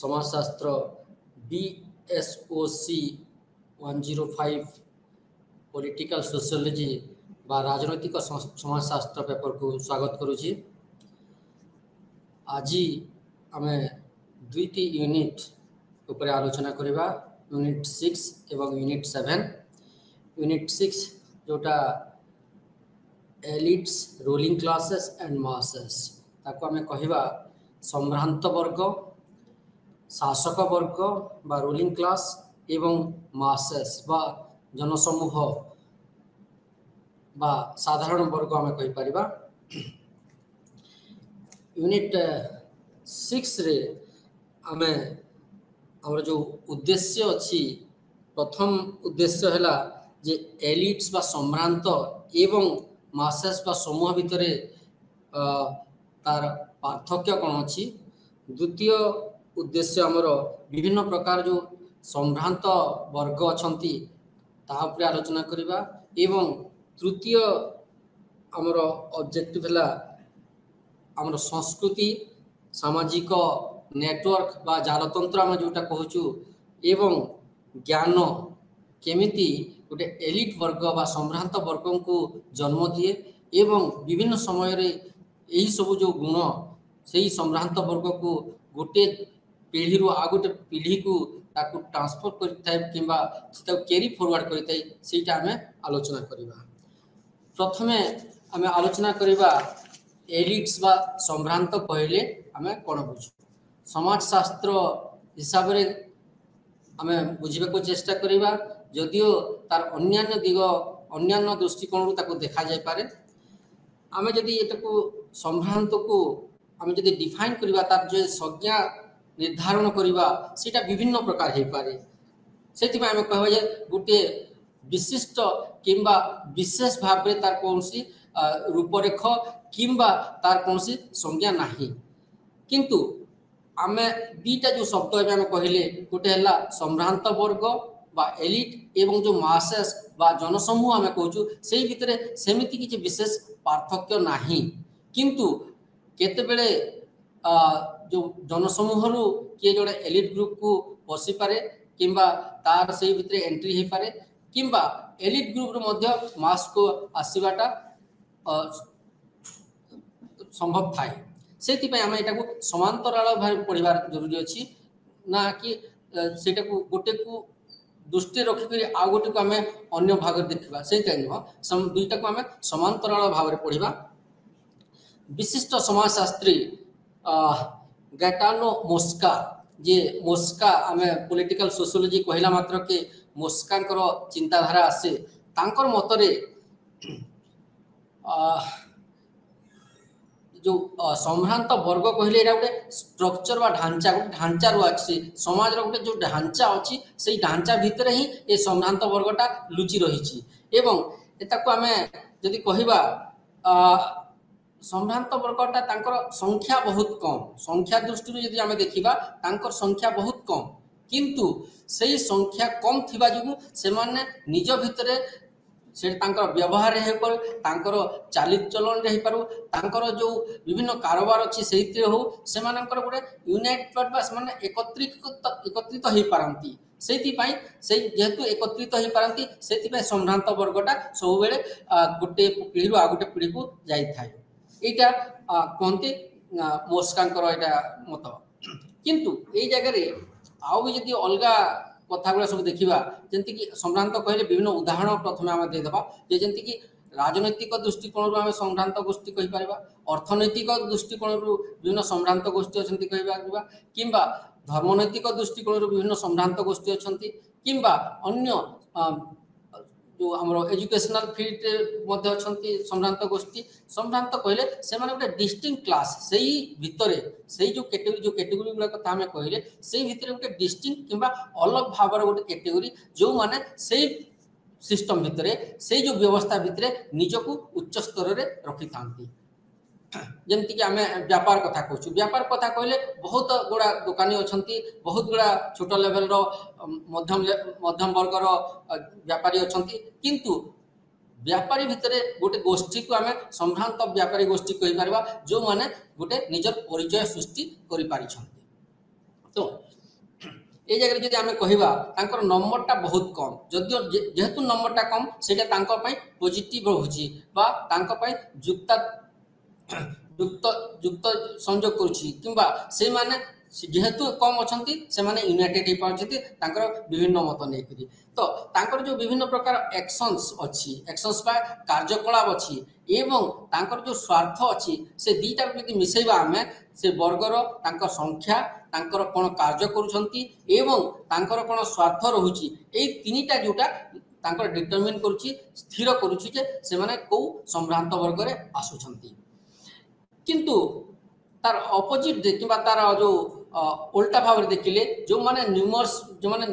समाजशास्त्र BSOC 105 political sociology बा राजनैतिक समाजशास्त्र पेपर को स्वागत करुछि। आज आम दुईटी यूनिट उपर आलोचना करवा, यूनिट 6 एवं यूनिट 7। यूनिट 6 जोटा elites, ruling classes and masses, ताको आम कहवा संभ्रांत वर्ग, शासक वर्ग बा रूलिंग क्लास एवं मासेस बा जनसमूह बा साधारण वर्ग आम कहि परिबा। यूनिट 6 रे आमे हमर जो उद्देश्य अछि, प्रथम उद्देश्य हैला जे एलिट्स बा संभ्रांत एवं मासेस बा समूह भितरे तार पार्थक्य कौन अछि। द्वितीय उद्देश्य हमर विभिन्न प्रकार जो संभ्रांत वर्ग अछंती ता उपरे आलोचना करिबा। एवं तृतीय हमर ऑब्जेक्टिव हैला हमर संस्कृति, सामाजिक नेटवर्क बा जालतंत्र हम जोटा कहूचु एवं ज्ञान केमिति गोटे एलिट वर्ग बा संभ्रांत वर्ग को जन्म दिए एवं विभिन्न समय रे यही सब जो गुण से संभ्रांत वर्ग को गोटे पीढ़ी रो आ गोटे पीढ़ी को ताकू ट्रांसफर करथाय किंबा ताकू कैरी फॉरवर्ड करथाय, सेटा हमें आलोचना करिबा। प्रथमे हमें आलोचना करिबा एलिट्स बा संभ्रांत कहले हमें कोन बुझू। समाजशास्त्र हिसाब रे हमें बुझिबा को चेष्टा करिबा, जदियो तार अन्यान्य दिग अन्यान्य दृष्टिकोण रू ताकू देखा जाय पारे। हमें जदि एटाकू संभ्रांत को हमें जदि डिफाइन करिबा, तार जो संज्ञा निर्धारण करिबा सेटा विभिन्न प्रकार हे पारे। सेति में हमें कहबा जे गुटे विशिष्ट किंबा विशेष भाव रे तार कोनसी रूपरेख किंबा तार कोनसी संज्ञा नाही। किंतु आमे बीटा जो शब्द एबे हम कहले, गोटे हला संभ्रांत वर्ग बा एलिट एवं जो मासेस बा जनसमूह आमे कहूचु, सेही भितरे सेमिति किछि विशेष पार्थक्य नाही। किंतु केते बेले जो जनसमूह रु किए जोड़े एलिट ग्रुप को पसी पारे किंबा तार सेही भितरे एंट्री हे पारे, किंबा एलिट ग्रुप रु मध्य मास को आसीबाटा संभव थाए। सेति पे हम एटा को समांतराल भाव पढ़िबार जरूरी अछि, ना कि सेटा को गोटे को दृष्टि रखि करी आ गोटे को हमें अन्य भाग देखिबा, सेटा नुह। दुईटा को हमें समांतराल भाव रे पढ़िबा। विशिष्ट समाजशास्त्री गैटानो मोस्का, जे मोस्का हमें पॉलिटिकल सोशियोलॉजी कहला मात्र के मोस्कांकर चिंताधारा आसे। तांकर मतरे जो संभ्रांत वर्ग कहले एटा गोटे स्ट्रक्चर बा ढांचा, गोटे ढांचा रो अछि समाज रो गोटे जो ढांचा अछि, सेही ढांचा भितर ही ए संभ्रांत वर्गटा लुचि रहिछि। एवं एताको हमें जदि कहिबा संभ्रांत वर्गटा तांकर संख्या बहुत कम, संख्या दृष्टि यदि हमें देखिबा तांकर संख्या बहुत कम, किंतु सेही संख्या कम थिबा जुगु से माने निज भितरे से तांकर व्यवहार हे पर, तांकर चालित चलन रे हे पारु, तांकर जो विभिन्न कारोबार अछि सेहिते हो, से मानकर गोटे यूनाइटेड बा से माने एकत्रित हे पारंती। सेति पई से जेहेतु एकत्रित हे पारंती, सेति पई संभ्रांत वर्गटा सब बेले गोटे पीढ़ी रो आ गोटे पीढ़ी को जाई थाए। एटा कोनते मोस्कांकर एटा मत। किंतु एई जगह रे आउ भी जदि अलगा कथा गुला सब देखिबा, जेंति कि संभ्रांत कहले विभिन्न उदाहरण प्रथमे हम दे देबा, जे जेंति कि राजनैतिक दृष्टिकोण रु हम संभ्रांत गोष्ठी कहि परिबा, अर्थनैतिक दृष्टिकोण रु विभिन्न संभ्रांत गोष्ठी अछंती कहि परिबा, किंबा धर्मनैतिक दृष्टिकोण रु विभिन्न संभ्रांत गोष्ठी अछंती, किंबा अन्य जो हमरो एजुकेशनल फील्ड मध्ये अछंती संभ्रांत गोष्ठी। संभ्रांत कहले से माने गोटे डिस्टिंक्ट क्लास, सेही भितरे सेही जो कैटेगरी गुला कथा हम कहले, सेही भितरे गोटे डिस्टिंक्ट किंबा अलग भाबर गोटे कैटेगरी जो माने सेही सिस्टम भितरे सेही जो व्यवस्था भितरे निजको उच्च स्तर रे रखि थांती। जेमति कि हमें व्यापार कथा कहूँ, व्यापार कथा कहले बहुत गुड़ा दुकानी अछंती, बहुत गुड़ा छोट लेवल रो मध्यम वर्ग रो व्यापारी अछंती, किंतु व्यापारी भितरे गोटे गोष्ठी को आमे संभ्रांत व्यापारी गोष्ठी कहि परबा, जो माने गोटे निजर परिचय सृष्टि करि पारि छथि। तो এই জায়গায় যদি আমি কহিবা তাଙ୍କର ନମ୍ବରଟା ବହୁତ କମ୍, ଯଦିଓ ଯେହେତୁ ନମ୍ବରଟା କମ୍ ସେଇଟା ତାଙ୍କ ପାଇଁ ପଜିଟିଭ ରହୁଛି ବା ତାଙ୍କ ପାଇଁ ଯୁକ୍ତା ଯୁକ୍ତ ଯୁକ୍ତ ସଂଯୋଗ କରୁଛି କିମ୍ବା ସେମାନେ ଯେହେତୁ କମ୍ ଅଛନ୍ତି ସେମାନେ ୟୁନାଇଟେଡ୍ ହେଇପାରୁଛନ୍ତି ତାଙ୍କର ବିଭିନ୍ନ ମତ ନେଇକରି। ତ ତାଙ୍କର ଯେଉଁ ବିଭିନ୍ନ ପ୍ରକାର ଆକ୍ସନ୍ସ ଅଛି, ଆକ୍ସନ୍ସ ବା କାର୍ଯ୍ୟକଳାପ ଅଛି ଏବଂ ତାଙ୍କର ଯେଉଁ ସ୍ୱାର୍ଥ ଅଛି, ସେ ଦୁଇଟାକୁ ଯଦି ମିଶାଇବା ଆମେ ସେ ବର୍ଗର ତାଙ୍କ ସଂଖ୍ୟା, ତାଙ୍କର କ'ଣ କାର୍ଯ୍ୟ କରୁଛନ୍ତି ଏବଂ ତାଙ୍କର କ'ଣ ସ୍ୱାର୍ଥ ରହୁଛି, ଏଇ ତିନିଟା ଯେଉଁଟା ତାଙ୍କର ଡିଟରମିନ୍ କରୁଛି, ସ୍ଥିର କରୁଛି ଯେ ସେମାନେ କେଉଁ ସମ୍ଭ୍ରାନ୍ତ ବର୍ଗରେ ଆସୁଛନ୍ତି। କିନ୍ତୁ ତାର ଅପୋଜିଟ୍ କିମ୍ବା ତାର ଯେଉଁ ଓଲଟା ଭାବରେ ଦେଖିଲେ ଯେଉଁମାନେ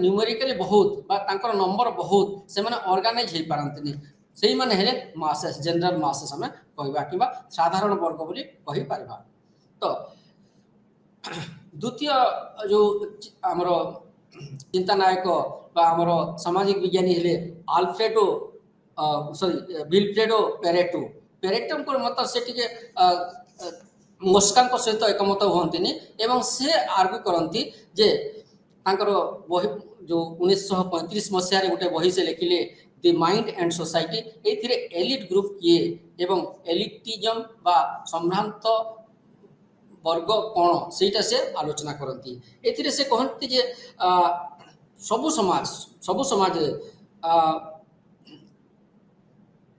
ନ୍ୟୁମେରିକାଲି ବହୁତ ବା ତାଙ୍କର ନମ୍ବର ବହୁତ ସେମାନେ ଅର୍ଗାନାଇଜ୍ ହେଇପାରନ୍ତିନି, ସେଇମାନେ ହେଲେ ମାସେସ୍, ଜେନେରାଲ ମାସେସ୍ ଆମେ କହିବା କିମ୍ବା ସାଧାରଣ ବର୍ଗ ବୋଲି କହିପାରିବା। ତ ଦ୍ୱିତୀୟ ଯେଉଁ ଆମର ଚିନ୍ତାନାୟକ ବା ଆମର ସାମାଜିକ ବିଜ୍ଞାନୀ ହେଲେ ଆଲଫ୍ରେଡୋ ଭିଲଫ୍ରେଡୋ ପେରେଟୋ। ପେରେଟୋଙ୍କର ମତ ସେ ଟିକେ ମସ୍କାଙ୍କ ସହିତ ଏକମତ ହୁଅନ୍ତିନି ଏବଂ ସେ ଆର୍ଗ୍ୟୁ କରନ୍ତି ଯେ ତାଙ୍କର ବହି ଯେଉଁ 1935 ମସିହାରେ ଗୋଟେ ବହି ସେ ଲେଖିଲେ ଦି ମାଇଣ୍ଡ ଆଣ୍ଡ ସୋସାଇଟି, ଏଇଥିରେ ଏଲିଟ୍ ଗ୍ରୁପ୍ କିଏ ଏବଂ ଏଲିଟିଜମ୍ ବା ସମ୍ଭ୍ରାନ୍ତ ବର୍ଗ କ'ଣ ସେଇଟା ସେ ଆଲୋଚନା କରନ୍ତି। ଏଥିରେ ସେ କହନ୍ତି ଯେ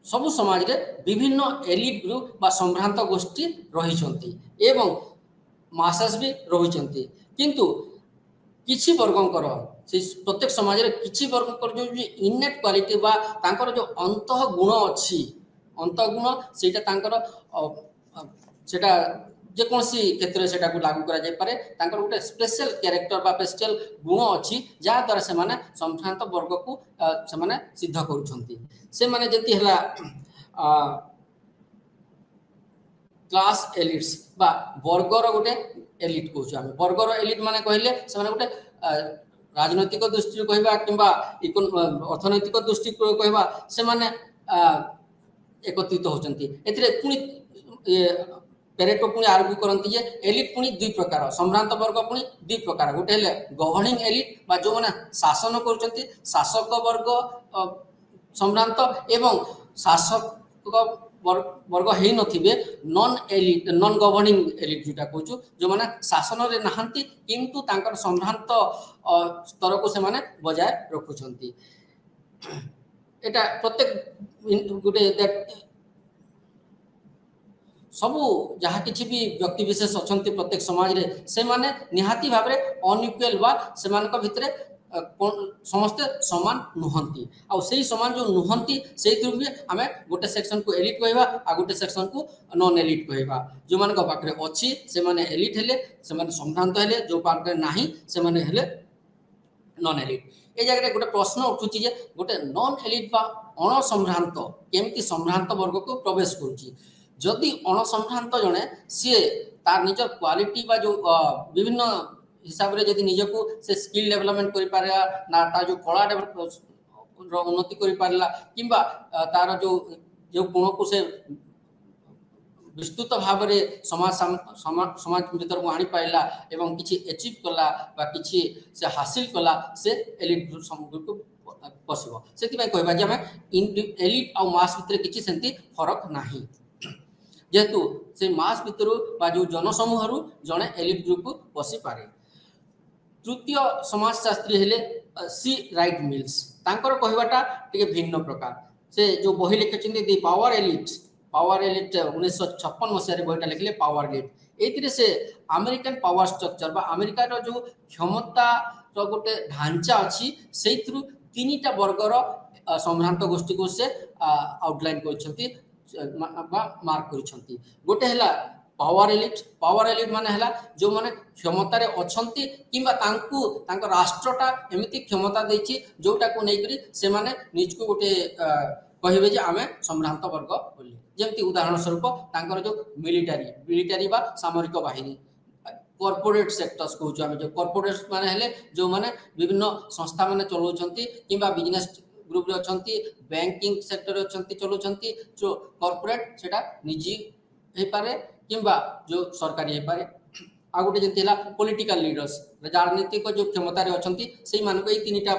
ସବୁ ସମାଜରେ ବିଭିନ୍ନ ଏଲିଟ୍ ଗ୍ରୁପ୍ ବା ସମ୍ଭ୍ରାନ୍ତ ଗୋଷ୍ଠୀ ରହିଛନ୍ତି ଏବଂ ମାସେସ୍ ବି ରହିଛନ୍ତି, କିନ୍ତୁ କିଛି ବର୍ଗଙ୍କର ସେ ପ୍ରତ୍ୟେକ ସମାଜରେ କିଛି ବର୍ଗଙ୍କର ଯେଉଁ ଇନେଟ୍ କ୍ୱାଲିଟି ବା ତାଙ୍କର ଯେଉଁ ଅନ୍ତଃ ଗୁଣ ଅଛି, ଅନ୍ତଃ ଗୁଣ ସେଇଟା ତାଙ୍କର ସେଟା ଯେକୌଣସି କ୍ଷେତ୍ରରେ ସେଟାକୁ ଲାଗୁ କରାଯାଇପାରେ। ତାଙ୍କର ଗୋଟେ ସ୍ପେଶାଲ କ୍ୟାରେକ୍ଟର ବା ସ୍ପେଶାଲ ଗୁଣ ଅଛି ଯାହାଦ୍ୱାରା ସେମାନେ ସମ୍ଭ୍ରାନ୍ତ ବର୍ଗକୁ ସେମାନେ ସିଦ୍ଧ କରୁଛନ୍ତି। ସେମାନେ ଯେମିତି ହେଲା କ୍ଲାସ୍ ଏଲିଟ୍ସ ବା ବର୍ଗର ଗୋଟେ ଏଲିଟ୍ କହୁଛୁ ଆମେ। ବର୍ଗର ଏଲିଟ୍ ମାନେ କହିଲେ ସେମାନେ ଗୋଟେ ରାଜନୈତିକ ଦୃଷ୍ଟିରୁ କହିବା କିମ୍ବା ଅର୍ଥନୈତିକ ଦୃଷ୍ଟିରୁ କହିବା ସେମାନେ ଏକତ୍ରିତ ହେଉଛନ୍ତି। ଏଥିରେ ପୁଣି ପେରେଟୋ ପୁଣି ଆର୍ଗ୍ୟୁ କରନ୍ତି ଯେ ଏଲିଟ୍ ପୁଣି ଦୁଇ ପ୍ରକାର, ସମ୍ଭ୍ରାନ୍ତ ବର୍ଗ ପୁଣି ଦୁଇ ପ୍ରକାର। ଗୋଟେ ହେଲେ ଗଭର୍ଣ୍ଣିଂ ଏଲିଟ୍ ବା ଯେଉଁମାନେ ଶାସନ କରୁଛନ୍ତି, ଶାସକ ବର୍ଗ ସମ୍ଭ୍ରାନ୍ତ ଏବଂ ଶାସକ ବର୍ଗ ହେଇନଥିବେ ନନ୍ ଗଭର୍ଣ୍ଣିଂ ଏଲିଟ୍ ଯେଉଁଟା କହୁଛୁ, ଯେଉଁମାନେ ଶାସନରେ ନାହାନ୍ତି କିନ୍ତୁ ତାଙ୍କର ସମ୍ଭ୍ରାନ୍ତ ସ୍ତରକୁ ସେମାନେ ବଜାୟ ରଖୁଛନ୍ତି। ଏଇଟା ପ୍ରତ୍ୟେକ ଗୋଟେ ସବୁ ଯାହା କିଛି ବି ବ୍ୟକ୍ତିବିଶେଷ ଅଛନ୍ତି ପ୍ରତ୍ୟେକ ସମାଜରେ ସେମାନେ ନିହାତି ଭାବରେ ଅନଇକ୍ୱାଲ ବା ସେମାନଙ୍କ ଭିତରେ ସମସ୍ତେ ସମାନ ନୁହନ୍ତି। ଆଉ ସେଇ ସମାନ ଯେଉଁ ନୁହନ୍ତି ସେଇଥିରୁ ବି ଆମେ ଗୋଟେ ସେକ୍ସନକୁ ଏଲିଟ୍ କହିବା ଆଉ ଗୋଟେ ସେକ୍ସନକୁ ନନ୍ ଏଲିଟ୍ କହିବା। ଯେଉଁମାନଙ୍କ ପାଖରେ ଅଛି ସେମାନେ ଏଲିଟ୍ ହେଲେ, ସେମାନେ ସମ୍ଭ୍ରାନ୍ତ ହେଲେ, ଯେଉଁ ପାଖରେ ନାହିଁ ସେମାନେ ହେଲେ ନନ୍ ଏଲିଟ୍। এই ଜାଗାରେ ଗୋଟେ ପ୍ରଶ୍ନ ଉଠୁଛି ଯେ ଗୋଟେ ନନ୍ ଏଲିଟ୍ ବା ଅଣସମ୍ଭ୍ରାନ୍ତ କେମିତି ସମ୍ଭ୍ରାନ୍ତ ବର୍ଗକୁ ପ୍ରବେଶ କରୁଛି? ଯଦି ଅଣସମ୍ଭ୍ରାନ୍ତ ଜଣେ ସିଏ ତାର ନିଜ କ୍ୱାଲିଟି ବା ଯେଉଁ ବିଭିନ୍ନ ହିସାବରେ ଯଦି ନିଜକୁ ସେ ସ୍କିଲ୍ ଡେଭଲପମେଣ୍ଟ କରିପାରିଲା ନା ତାର ଯେଉଁ କଳା ଉନ୍ନତି କରିପାରିଲା କିମ୍ବା ତାର ଯେଉଁ ଗୁଣକୁ ସେ ବିସ୍ତୃତ ଭାବରେ ସମାଜ ଭିତରକୁ ଆଣିପାରିଲା ଏବଂ କିଛି ଏଚିଭ୍ କଲା ବା କିଛି ସେ ହାସିଲ କଲା, ସେ ଏଲିଟ୍ ଗ୍ରୁପକୁ ପଶିବ। ସେଥିପାଇଁ କହିବା ଯେ ଆମେ ଏଲିଟ୍ ଆଉ ମାସ୍ ଭିତରେ କିଛି ସେମିତି ଫରକ ନାହିଁ, ଯେହେତୁ ସେ ମାସ୍ ଭିତରୁ ବା ଯେଉଁ ଜନସମୂହରୁ ଜଣେ ଏଲିଟ୍ ଗ୍ରୁପକୁ ପଶିପାରେ। ତୃତୀୟ ସମାଜଶାସ୍ତ୍ରୀ ହେଲେ ସି ରାଇଟ୍ ମିଲ୍ସ। ତାଙ୍କର କହିବାଟା ଟିକେ ଭିନ୍ନ ପ୍ରକାର। ସେ ଯେଉଁ ବହି ଲେଖିଛନ୍ତି ଦି ପାୱାର ଏଲିଟ୍ 1956 ମସିହାରେ ବହିଟା ଲେଖିଲେ ପାୱାର ଏଲିଟ୍। ଏଇଥିରେ ସେ ଆମେରିକାନ ପାୱାର ଷ୍ଟ୍ରକ୍ଚର ବା ଆମେରିକାର ଯେଉଁ କ୍ଷମତାର ଗୋଟେ ଢାଞ୍ଚା ଅଛି ସେଇଥିରୁ ତିନିଟା ବର୍ଗର ସମ୍ଭ୍ରାନ୍ତ ଗୋଷ୍ଠୀକୁ ସେ ଆଉଟଲାଇନ୍ କରିଛନ୍ତି ବା ମାର୍କ କରିଛନ୍ତି। ଗୋଟେ ହେଲା ପାୱାର ଏଲିଟ୍ ମାନେ ହେଲା ଯେଉଁମାନେ କ୍ଷମତାରେ ଅଛନ୍ତି କିମ୍ବା ତାଙ୍କ ରାଷ୍ଟ୍ରଟା ଏମିତି କ୍ଷମତା ଦେଇଛି ଯେଉଁଟାକୁ ନେଇକରି ସେମାନେ ନିଜକୁ ଗୋଟେ କହିବେ ଯେ ଆମେ ସମ୍ଭ୍ରାନ୍ତ ବର୍ଗ ବୋଲି। ଯେମିତି ଉଦାହରଣ ସ୍ୱରୂପ ତାଙ୍କର ଯେଉଁ ମିଲିଟାରୀ ବା ସାମରିକ ବାହିନୀ, କର୍ପୋରେଟ୍ ସେକ୍ଟର୍ସ କହୁଛୁ ଆମେ। ଯେଉଁ କର୍ପୋରେଟ୍ ମାନେ ହେଲେ ଯେଉଁମାନେ ବିଭିନ୍ନ ସଂସ୍ଥା ମାନେ ଚଲାଉଛନ୍ତି କିମ୍ବା ବିଜନେସ୍ ଗ୍ରୁପରେ ଅଛନ୍ତି, ବ୍ୟାଙ୍କିଂ ସେକ୍ଟରରେ ଅଛନ୍ତି ଚଲାଉଛନ୍ତି। ଯେଉଁ କର୍ପୋରେଟ୍ ସେଟା ନିଜି ହେଇପାରେ କିମ୍ବା ଯେଉଁ ସରକାରୀ ହେଇପାରେ। आ गोटे जंती हला पॉलिटिकल लीडर्स राजनीतिक जो क्षमता रे अछंती सेही मानको ए तीनटा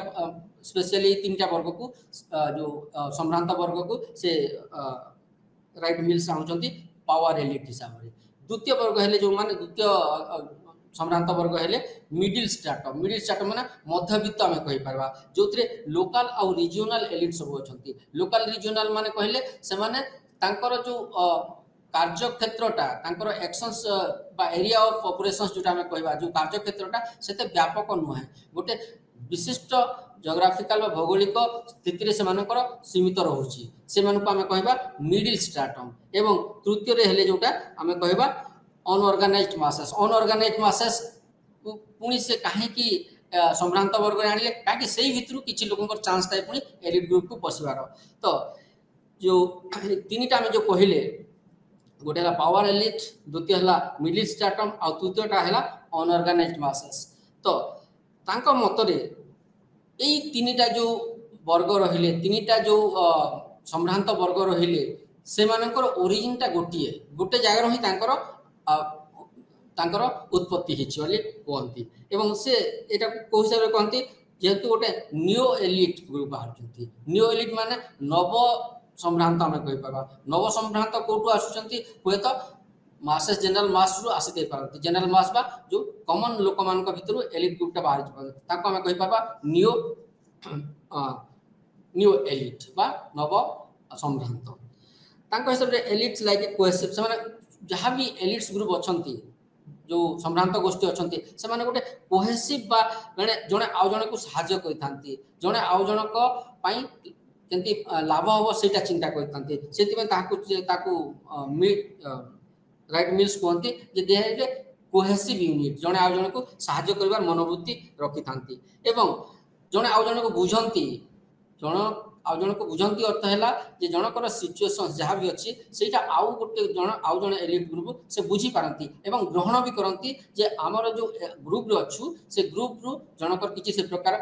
स्पेशली तीनटा वर्ग को जो संभ्रांत वर्ग को से राइट मिल्स चाहूँगी पावर एलिट हिसाब से द्वितीय वर्ग हेले जो माने द्वितीय सम्रांत वर्ग हेले मिडिल स्ट्राटम माने मध्यवित्त आम कहीपर जो लोकल आउ रिजनल एलिट सब अच्छा लोकल रिजनल माने कहले से माने तांकर जो कार्यक्षेत्रटा तांकर एक्शंस बा एरिया ऑफ ऑपरेशंस जोटा हमें कहबा जो कार्यक्षेत्रटा सेते व्यापक नुहे गोटे विशिष्ट जोग्राफिकल भौगोलिक स्थिति रे सेमानकर सीमित रहउची सेमानको आमे कहबा मिडिल स्ट्राटम एवं तृतीय रे हेले जोटा आमे कहबा अनऑर्गेनाइज्ड मासेस पुणी से काहे की संभ्रांत वर्ग रे आनिले काहे सेही भितरु किछि लोकंकर चांस थाए पुणी एलिट ग्रुप को पसिबार तो जो तीनटा आमे जो कहिले गोटे हला पावर एलिट द्वितीय हला मिडिल स्ट्राटम आ तृतीयटा हला अनऑर्गेनाइज्ड मासेस तो तांको मतरे एई तीनटा जो वर्ग रहिले तीनटा जो संभ्रांत वर्ग रहिले सेमानकर ओरिजिनटा गोटे जगह ही तांकर उत्पत्ति हिची बोली कहती एवं से एटा को हिसाब रे कहती जेहेतु गोटे न्यू एलिट ग्रुप बाहर न्यू एलिट माने नव संभ्रांत आम कहि परबा नव संभ्रांत कोटू आसुचंती हुए तो मासेस जनरल मास रु आसी दे पारती जनरल मास बा जो कॉमन लोक मान भितर एलिट ग्रुपटा बाहर ताको आम कहि परबा न्यू एलिट बा नव संभ्रांत तांको हिसाब रे एलिट्स लाइक कोहेसिव से माने जहाँ भी एलिट्स ग्रुप अछंती जो संभ्रांत गोष्ठी अछंती से माने गोटे कोहेसिव बा माने जणे आउ जणे को सहाय्य करिथांती जणे आउ जनक पई केंती लाभ हो सेटा चिंता करिथांती सेति में ताकू राइट मिल्स कहती जे देहे कोहेसिव यूनिट जणे आउ जणे को सहाय्य करबार मनोवृत्ति रखिथांती एवं जणे आउ जणे को बुझंती जण आउ जण को बुझंती अर्थ हैला जे जनकर सिचुएशन जहाँ भी अच्छी सेटा आउ गोटे जण आउ जण एलिट ग्रुप से बुझी पारंती एवं ग्रहण भी करंती जे आमर जो ग्रुप रे अछु से ग्रुप रु जनकर किछि से प्रकार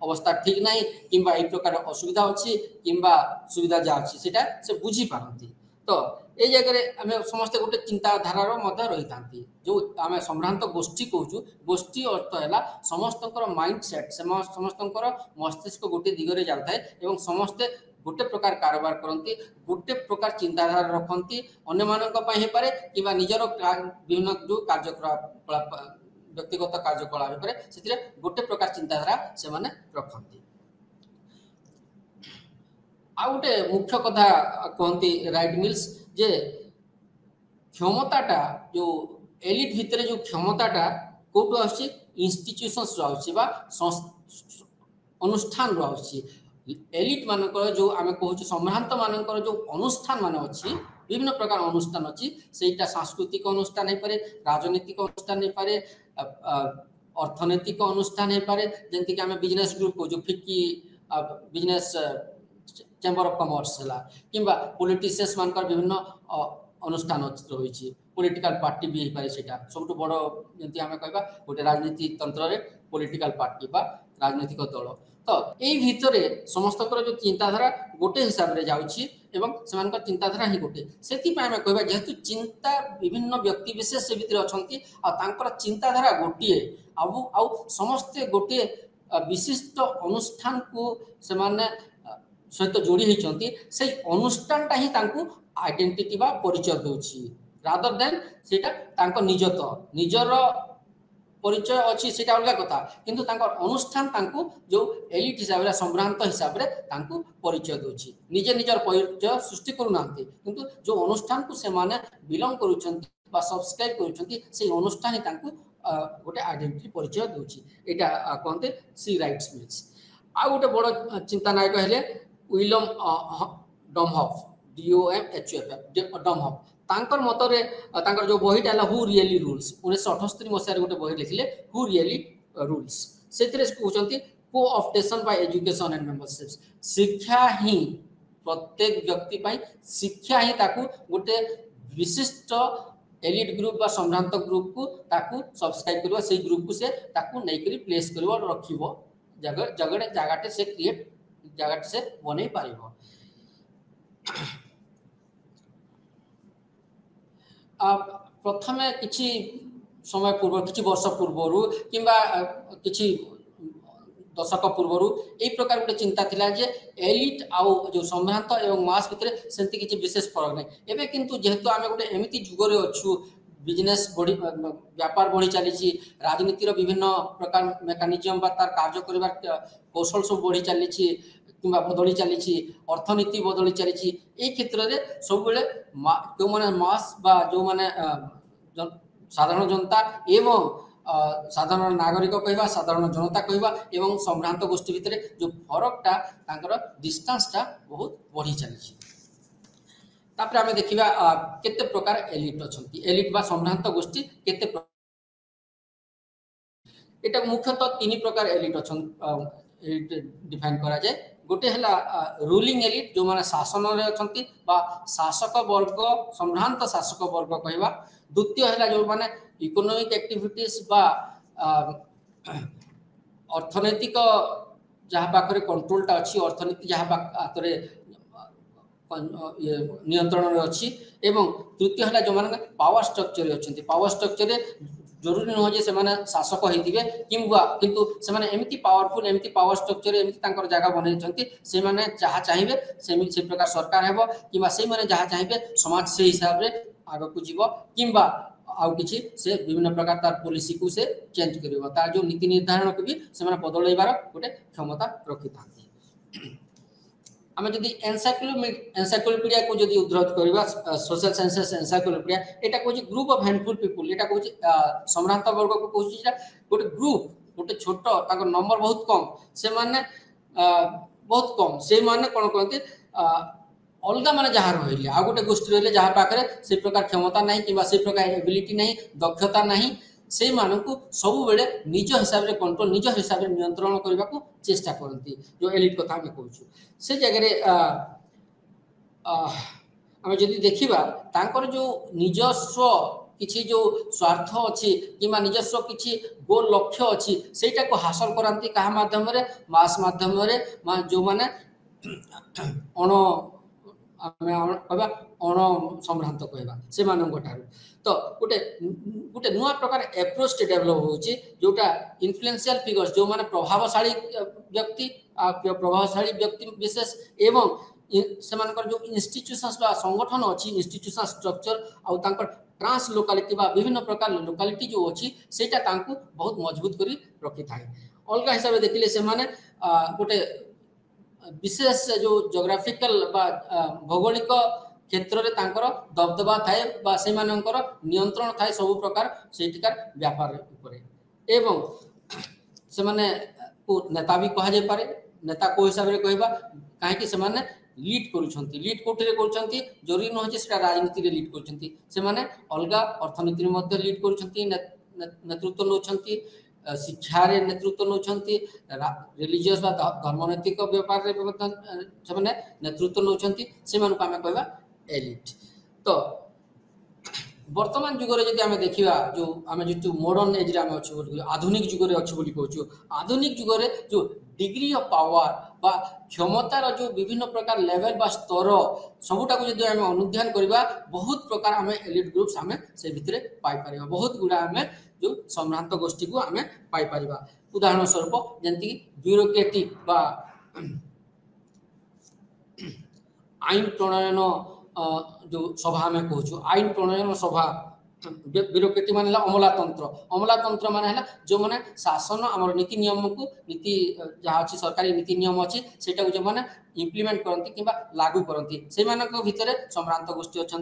अवस्था ठीक नाही किंबा ए प्रकार असुविधा अछि किंबा सुविधा जा अछि सेटा से बुझी पारंती तो ए जगह आम समस्त गोटे चिंताधारार मध्य रही था जो आम संभ्रांत गोष्ठी कहूँ गोष्ठी अर्थ है समस्त माइंड सेट समस्त मस्तिष्क गोटे दिगरे जाए और समस्ते गोटे प्रकार कारोबार करती गोटे प्रकार चिंताधारा रखती अन्य मानी पारे कि निजर विभिन्न जो कार्यकलाप व्यक्तिगत कार्यकलाप से गोटे प्रकार चिंताधारा से रखती आ गोटे मुख्य कथा कहती राइट मिल्स जे क्षमताटा जो एलिट भितर जो क्षमताटा कोटू आसी इंस्टीट्यूशंस आसी बा अनुष्ठान आसी एलिट मानकर जो आम कहूँ सम्भ्रांत मानकर जो अनुष्ठान मान अच्छी विभिन्न प्रकार अनुष्ठान अच्छी सेटा सांस्कृतिक अनुष्ठान हो पारे राजनीतिक अनुष्ठान हो पारे अर्थनैतिक अनुष्ठान हो पारे जमीक आम बिजनेस ग्रुप कहूँ FICCI business chamber of commerce है किंबा पॉलिटिशियंस मानकर विभिन्न अनुष्ठान रही पॉलिटिकल पार्टी भी पारे सेटा सब बड़ जमी आम कहवा गोटे राजनीति तंत्र में पॉलिटिकल पार्टी बा राजनीतिक दल तो यही भितर समस्त जो चिंताधारा गोटे हिसाब से जाऊँगी चिंताधारा ही गोटे से कहवा जेहेतु चिंता विभिन्न व्यक्ति विशेष से भितर अच्छा चिंताधारा गोटे आउ समस्ते गोटे विशिष्ट अनुष्ठान को से सहित जोड़ी होती से अनुष्ठानटा ही आइडेंटिटी बा परिचय दूची रादर देन सेटा निजर परिचय अच्छी से अलग कथा किंतु अनुष्ठान जो एलिट हिसाब से संभ्रांत हिसाब से परिचय दूची निजे निजर परिचय सृष्टि करूना किंतु जो अनुष्ठान को से बिलोंग कर सब्सक्राइब कर अनुष्ठान ही गोटे आइडेंटिटी परिचय दूची यहाँ कहते सी राइट्स मिल्स आ गोटे बड़ चिंतानायक हेले विलियम डमहफ DOMHF डमहफ तांकर मतरे तांकर जो बहीटा है हु रियली रूल्स 1978 मसीह गोटे बही लिखिले हु रियली रूल्स से कहते कोऑप्टेशन बाय एजुकेशन एंड मेंबरशिप्स शिक्षा ही प्रत्येक व्यक्ति पाई शिक्षा ही ताकू गोटे विशिष्ट एलिट ग्रुप बा संभ्रांत ग्रुप को ताकू सब्सक्राइब करवा से ग्रुप को से ताकू नहीं करी प्लेस करवा रखिबो जगह से क्रिएट जगह से बनै पारिबो प्रथमे किछि समय पूर्व किछि वर्ष पूर्वरु किंबा किछि दशक पूर्वरु एई प्रकार गोटे चिंता थिला जे एलिट आउ जो सम्भ्रांत एवं मास भितरे सेंति किछि विशेष फरक नै एबे किंतु जेहेतु आमे गोटे एमिति जुगरे अछु बिजनेस बढ़ी व्यापार बढ़ी चली राजनीतिर विभिन्न प्रकार मेकानिजम बा तार कार्य करिवार कौशल सब बढ़ी चली किंबा बदली चली अर्थनीति बदली चली ए क्षेत्र में सब बेले जो माने मास बा जो माने साधारण जनता एवं साधारण नागरिक कहवा साधारण जनता कहवा एवं सम्भ्रांत गोष्ठी भितर जो फरकटा तांकर डिस्टेंसटा बहुत बढ़ी चली तापर आमे देखिबा केते प्रकार एलिट अछंती एलिट बा सम्भ्रांत गोष्ठी केते एटा मुख्यतः तीन प्रकार एलिट अछन एलिट डिफाइन करा जाय गोटे हला रूलिंग एलिट जो माने शासन रे अछंती बा शासक वर्ग सम्भ्रांत शासक वर्ग कहवा द्वितीय हला जो माने इकोनॉमिक एक्टिविटीज बा अर्थनैतिक जहाँ पाखरे कंट्रोलटा अच्छी अर्थनीति जहाँ पाखरे नियंत्रण अच्छी एवं तृतीय है जो मैंने पावर स्ट्रक्चर अच्छे पावर स्ट्रक्चर जरूरी नुह जे से शासक होते किंतु से एमती पावरफुल एमती पावर स्ट्रक्चर एमती जगह बनई से मैंने जहाँ चाहिए से प्रकार सरकार हेब कि से मैंने जहाँ चाहिए समाज से हिसाब से आग को जीव किंबा आउ किछि से विभिन्न प्रकार तार पॉलिसी को से चेंज करिवो तार जो नीति निर्धारण को भी से माने बदलैबार गोटे क्षमता रखि थांती आमे जदि एनसाइक्लोपीडिया को जदि उद्धृत करबा social sciences encyclopedia Etah कोछि group of handful people एटा कोछि सम्भ्रांत वर्ग को कोछि जे गोटे ग्रुप गोटे छोट ताको नंबर बहुत कम से माने बहुत कम से माने कोन कहते अलग माने जहाँ रही आ गोटे गोष्ठी रही जहाँ पाखे से प्रकार क्षमता नहीं कि से प्रकार एबिलिटी नहीं दक्षता नहीं से मानक सब बेले निज हिसाब से कंट्रोल निज हिसाब से नियंत्रण करने को चेष्टा करती जो एलिट कथा आम कहूँ से जगह आम जदि देखा तांकर जो निजस्व किसी जो स्वार्थ अच्छी कि निजस्व किसी गोल लक्ष्य अच्छी सेटा को हासिल कराती क्या माध्यम मास माध्यम जो मैंने अण कहवा अण सम्भ्रांत कहवा से तो गोटे गोटे नुआ प्रकार एप्रोच डेभलप होची जोटा इन्फ्लुएंशियल फिगर्स जो माने प्रभावशाली व्यक्ति विशेष एवं से जो इंस्टीट्यूशंस बा संगठन अच्छी इंस्टीट्यूशन स्ट्रक्चर आउ तांकर ट्रांस लोकालिटी बा विभिन्न प्रकार लोकालिटी जो अच्छी सेटा तांकु बहुत मजबूत करी रखि थाए अलग हिसाब से देखिले से माने गोटे विशेष जो जोग्राफिकल बा भौगोलिक क्षेत्र रे तांकर दबदबा थाए बा से मानकर नियंत्रण थाए सब प्रकार सेटिकार व्यापार उपरे एवं से माने को नेता भी कहा जाय पारे नेता को हिसाब रे कहबा काहे कि से माने लीड करूछंती लीड कोठे करूछंती जरूरी न होचे सेटा राजनीति रे लीड करूछंती से माने अलगा अर्थनीति रे मध्ये लीड करूछंती नेतृत्व नउछंती शिक्षा रे नेतृत्व नउछंती रिलीजियस बा धर्मनैतिक व्यापार रे से माने नेतृत्व नउछंती से मानक आमे कहबा एलिट तो वर्तमान जुगरे जदि आमे देखिबा जो आमे जो मॉडर्न एज रे आमे अछि बोली आधुनिक जुगरे अछि बोली कहूछु आधुनिक जुगरे जो डिग्री ऑफ पावर बा क्षमतार जो विभिन्न प्रकार लेवल बा स्तर सबुटा को जदि आमे अनुध्यान करबा बहुत प्रकार आमे एलिट ग्रुप्स आमे से भितरे पाई परिबा बहुत गुडा आमे जो सम्भ्रांत गोष्ठी को आमे पाई परिबा उदाहरण स्वरूप जंती ब्यूरोक्रेटिक बा आईन प्रणयन जो सभा में कहूँ आईन प्रणयन सभा ब्यूरोक्रेटी मान अमलातंत्र मान जो मैंने शासन आम नीति नियम को नीति जहाँ अच्छी सरकारी नीति नियम अच्छी से जो मैंने इम्प्लीमेंट करती कि लागू करती से भितर सम्भ्रांत गोष्ठी अच्छा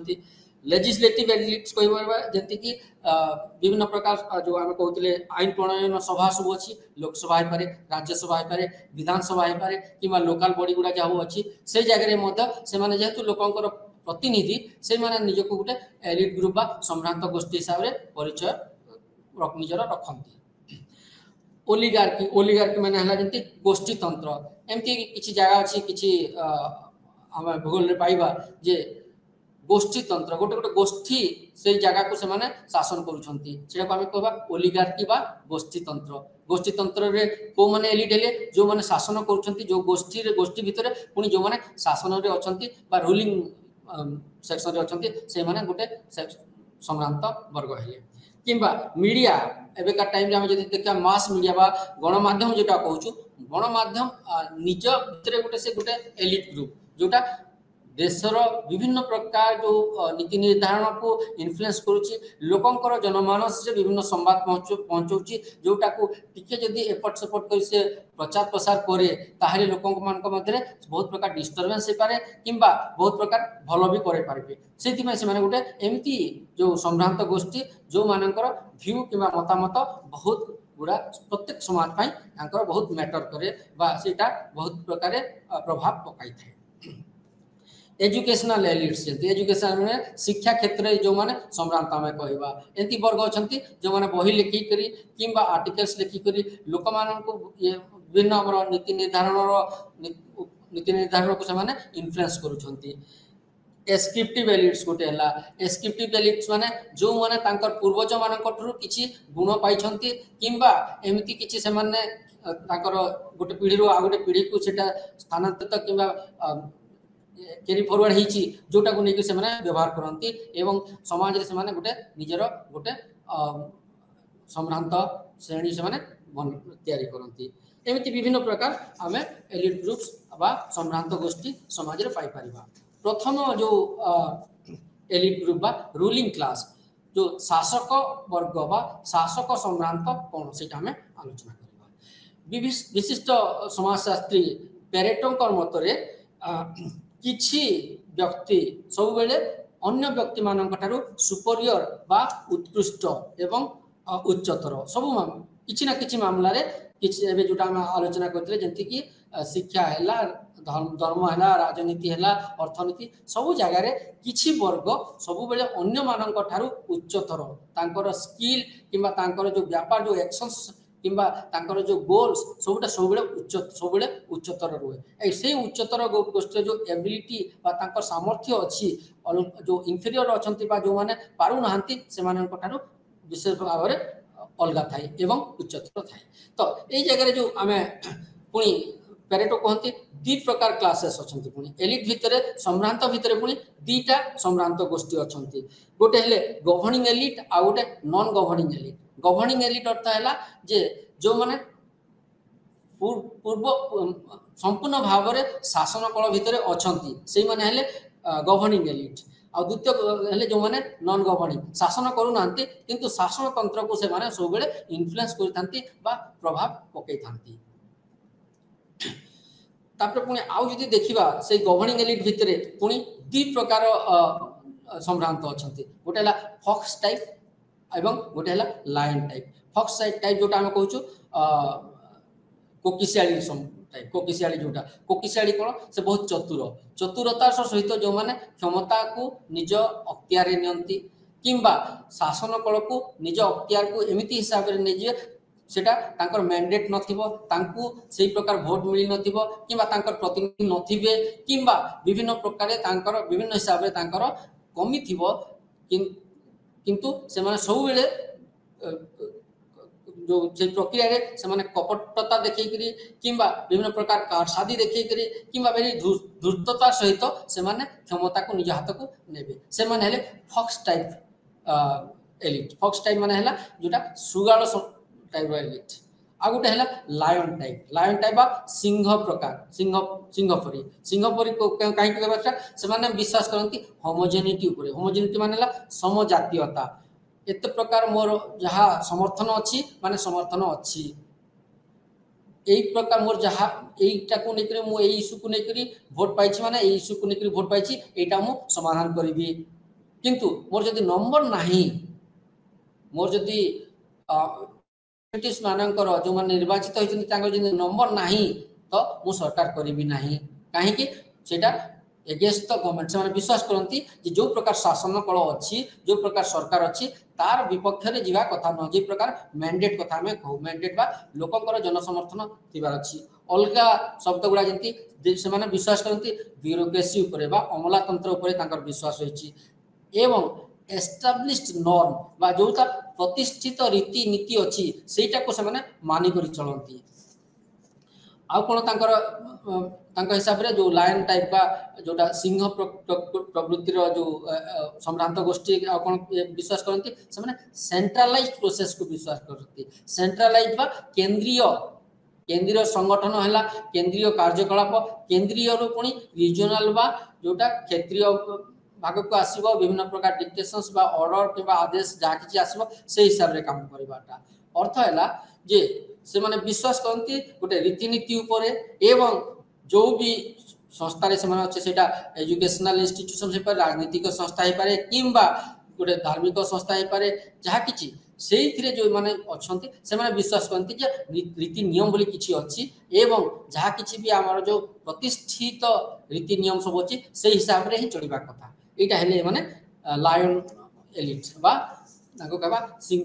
लेजिस्लेटिव एलिट्स कहबा जंती कि विभिन्न प्रकार जो आम कहते आईन प्रणयन सभा सब अच्छी लोकसभा हो पारे राज्यसभा हो पारे विधानसभा हो पारे कि लोकाल बॉडी गुड़ा जहाँ अच्छी से जगह से जेहेतु लोकंर प्रतिनिधि से माने निजको गोटे एलिट ग्रुप बा सम्भ्रांत गोष्ठी हिसाब रे परिचय निजर रखती ओलिगार्की माने हला जंती गोष्ठी तंत्र एमती किछि जगह अछि किछि हम भूगोल रे पाइबा जे गोष्ठी तंत्र गोटे गोटे गोष्ठी से जगह को से माने शासन करूछंती सेटा को हम कहबा ओलिगार्की बा गोष्ठी तंत्र रे को माने एलिट हेले जो माने शासन करूछंती जो गोष्ठी भितरे पुनी जो माने शासन रे अछंती बा रूलिंग सेक्शन रे अछंती से माने गोटे सम्भ्रांत वर्ग हेले किंबा मीडिया एबेका टाइम रे हम जदि देखा मास मीडिया बा गणमाध्यम जोटा कहूछु गणमाध्यम निज भितरे गोटे से गोटे एलिट ग्रुप जोटा देशर विभिन्न प्रकार जो नीति निर्धारण को इन्फ्लुएंस करुच्ची लोकंकर जनमानस से विभिन्न संवाद पहुँचाऊँगी जोटा को टिके जदि एपट सेपट कर से प्रचार प्रसार करे ताहले लोकंक मानक मध्य बहुत प्रकार डिस्टर्बेंस हो पारे किंबा बहुत प्रकार भल भी करे पारे से माने गोटे एमती जो संभ्रांत गोष्ठी जो मानकर व्यू किंबा मतामत बहुत गुड़ा प्रत्येक समाज पाई तांकर बहुत मैटर करे बा सेटा बहुत प्रकार प्रभाव पकाई थाए एजुकेशनल एलिट्स जंती एजुकेशन में शिक्षा क्षेत्र में जो माने सम्भ्रांत आम कहवा एमती वर्ग अच्छा जो माने बही लिखिकी कि आर्टिकल्स लिखिकी लोक मान विभिन्न आम नीति निर्धारण को से इन्फ्लुएंस करुँच एस्क्रिप्टिव एलिट्स गोटे है एस्क्रिप्टिव एलिट्स माने जो माने तांकर पूर्वज मानक किछि गुण पाई किंबा एमती किछि से माने तांकर गोटे पीढ़ी रो आ गोटे पीढ़ी को सेटा स्थानांतरित किंबा कैरी फॉरवर्ड होईची जोटा को लेकर से व्यवहार करती एवं समाज रे से गोटे निजर गोटे सम्भ्रांत श्रेणी से तैयारी करती एमती विभिन्न प्रकार आम एलिट ग्रुप्स बा सम्भ्रांत गोष्ठी समाज रे पाई परिबा प्रथम जो एलिट ग्रुप बा रूलिंग क्लास जो शासक वर्ग बा शासक सम्भ्रांत कौन से आलोचना करबा विशिष्ट समाजशास्त्री पेरेटों मतरे किछि व्यक्ति सब बेले अन्य व्यक्ति मानक ठारू सुपरियर बा उत्कृष्ट एवं उच्चतर सब किछि ना किछि मामला रे किछि एबे जोटा हम आलोचना करते जेंति कि शिक्षा हैला धर्म हैला राजनीति हैला अर्थनीति सब जगह रे किछि वर्ग सब बेले अन्य मानक ठारू उच्चतर तांकर स्किल किंबा तांकर जो व्यापार जो एक्शंस किंबा तांकर जो गोल्स सबटा सब उच्चतर रुहे से उच्चतर गोष्ठी जो एबिलिटी बा तांकर सामर्थ्य अच्छी जो इंफीरियर अच्छी जो माने पारु नाहंती से मानक ठारू विशेष भाव में अलग थाए एवं उच्चतर थाए तो यही जगह जो आम पुणी पेरेटो कहती दी प्रकार क्लासेस अच्छी पुणी एलिट भितर सम्भ्रांत भितर पुणी दीटा सम्भ्रांत गोष्ठी अच्छा गोटे हेले गवर्निंग एलिट आ गोटे non governing elite governing elite अर्थ है जे जो माने पूर्व संपूर्ण भाव में शासन कल भितर अच्छा से माने हेले गवर्निंग एलिट आ द्वितीय हेले जो माने नॉन गवर्निंग शासन करूना किंतु शासन तंत्र को से माने सब बेले इन्फ्लुएंस करथांती बा प्रभाव पकई थांती तापर पुणी आउ जदि देखिबा से गवर्निंग एलिट भितर पुणी दी प्रकार सम्भ्रांत अच्छा गोटे है फॉक्स टाइप एवं गोटे है लायन टाइप फॉक्स टाइप जोटा आम कहूँ कोकिशियाली टाइप कोकिशियाली जोटा कोकिशियाली कौन से बहुत चतुर चतुरतार सहित जो माने क्षमता को निज अख्तियार नियंती किंबा शासन कल को निज अख्तियार को एमिति हिसाब से नहीं सेटा तांकर मैंडेट नथिबो तांकु सेही प्रकार भोट मिली नथिबो किंबा तांकर प्रतिनिधि नथिबे किंबा विभिन्न प्रकार तांकर विभिन्न हिसाब रे तांकर कमी थिबो किंतु से माने सब बेले जो से प्रक्रिया रे से माने कपटता देखैकरी किंबा विभिन्न प्रकार कारसादी देखैकरी किंबा बेरी धूर्तता सहित से माने क्षमता को निज हाथ को नेबे से माने हेले fox type elite fox type माने हला जोटा सुगाळ टाइप एलिट आ गोटे है लायन टाइप बा सिंह प्रकार सिंह परी कहीं से विश्वास करती होमोजेनिटी उपरे होमोजेनिटी माने समजातीयता एत प्रकार मोर जहाँ समर्थन अच्छी माने समर्थन अच्छी यही प्रकार मोर जहाँ यहीटा को लेकर मुझे इश्यू को लेकर भोट पाई माने इश्यू को लेकर भोट पाई यहाँ मु समाधान करी किंतु मोर जदि नंबर नहीं मोर जदि मानकर जो मान निर्वाचित होती नंबर नहीं तो मु सरकार करी ना कहीं सेटा एगेंस्ट द गवर्नमेंट से विश्वास करती जो प्रकार शासन कल अच्छी जो प्रकार सरकार अच्छी तार विपक्ष में जावा कथा न जे प्रकार मैंडेट कथा आम कहू मैंडेट बा लोकंकर जनसमर्थन थिबार अच्छी अलग शब्द गुड़ा जमी से विश्वास करती ब्यूरोक्रेसी उपरे बा अमलातंत्र उपरे तांकर विश्वास रही एवं एस्टाब्लिश्ड नॉर्म बा जोटा प्रतिष्ठित रीति नीति अच्छी सेटा को से माने मानिक चलती आउ कौन हिसाब से जो लायन टाइप का जोटा सिंह प्रवृत्तिर जो सम्भ्रांत गोष्ठी कौन विश्वास करती से सेंट्रलाइज प्रोसेस को विश्वास करती सेंट्रलाइज बा केंद्रीय संगठन है केंद्रीय कार्यकलाप केंद्रीय पुणी रिजनाल बा जोटा क्षेत्रीय भाग को आसो विभिन्न प्रकार डिक्टेशंस बा ऑर्डर कि आदेश जहाँ किसी आसो से हिसाब से काम करवाटा अर्थ है जे से माने विश्वास करती गोटे रीतिनीति उपरे एवं जो भी संस्था से एजुकेशनल इंस्टीट्यूशन हो पारे राजनीतिक संस्था हो पारे किंबा गोटे धार्मिक संस्था हो पारे जहाँ किसी से जो मैंने अच्छा से मैंने विश्वास करती रीति नियम बोली किसी अच्छी एवं जहाँ किसी भी आमर जो प्रतिष्ठित रीति नियम सब अच्छी से हिसाब से ही चलवा कथा यहाँ हेले माने लायन एलिट बा कहवा सिंह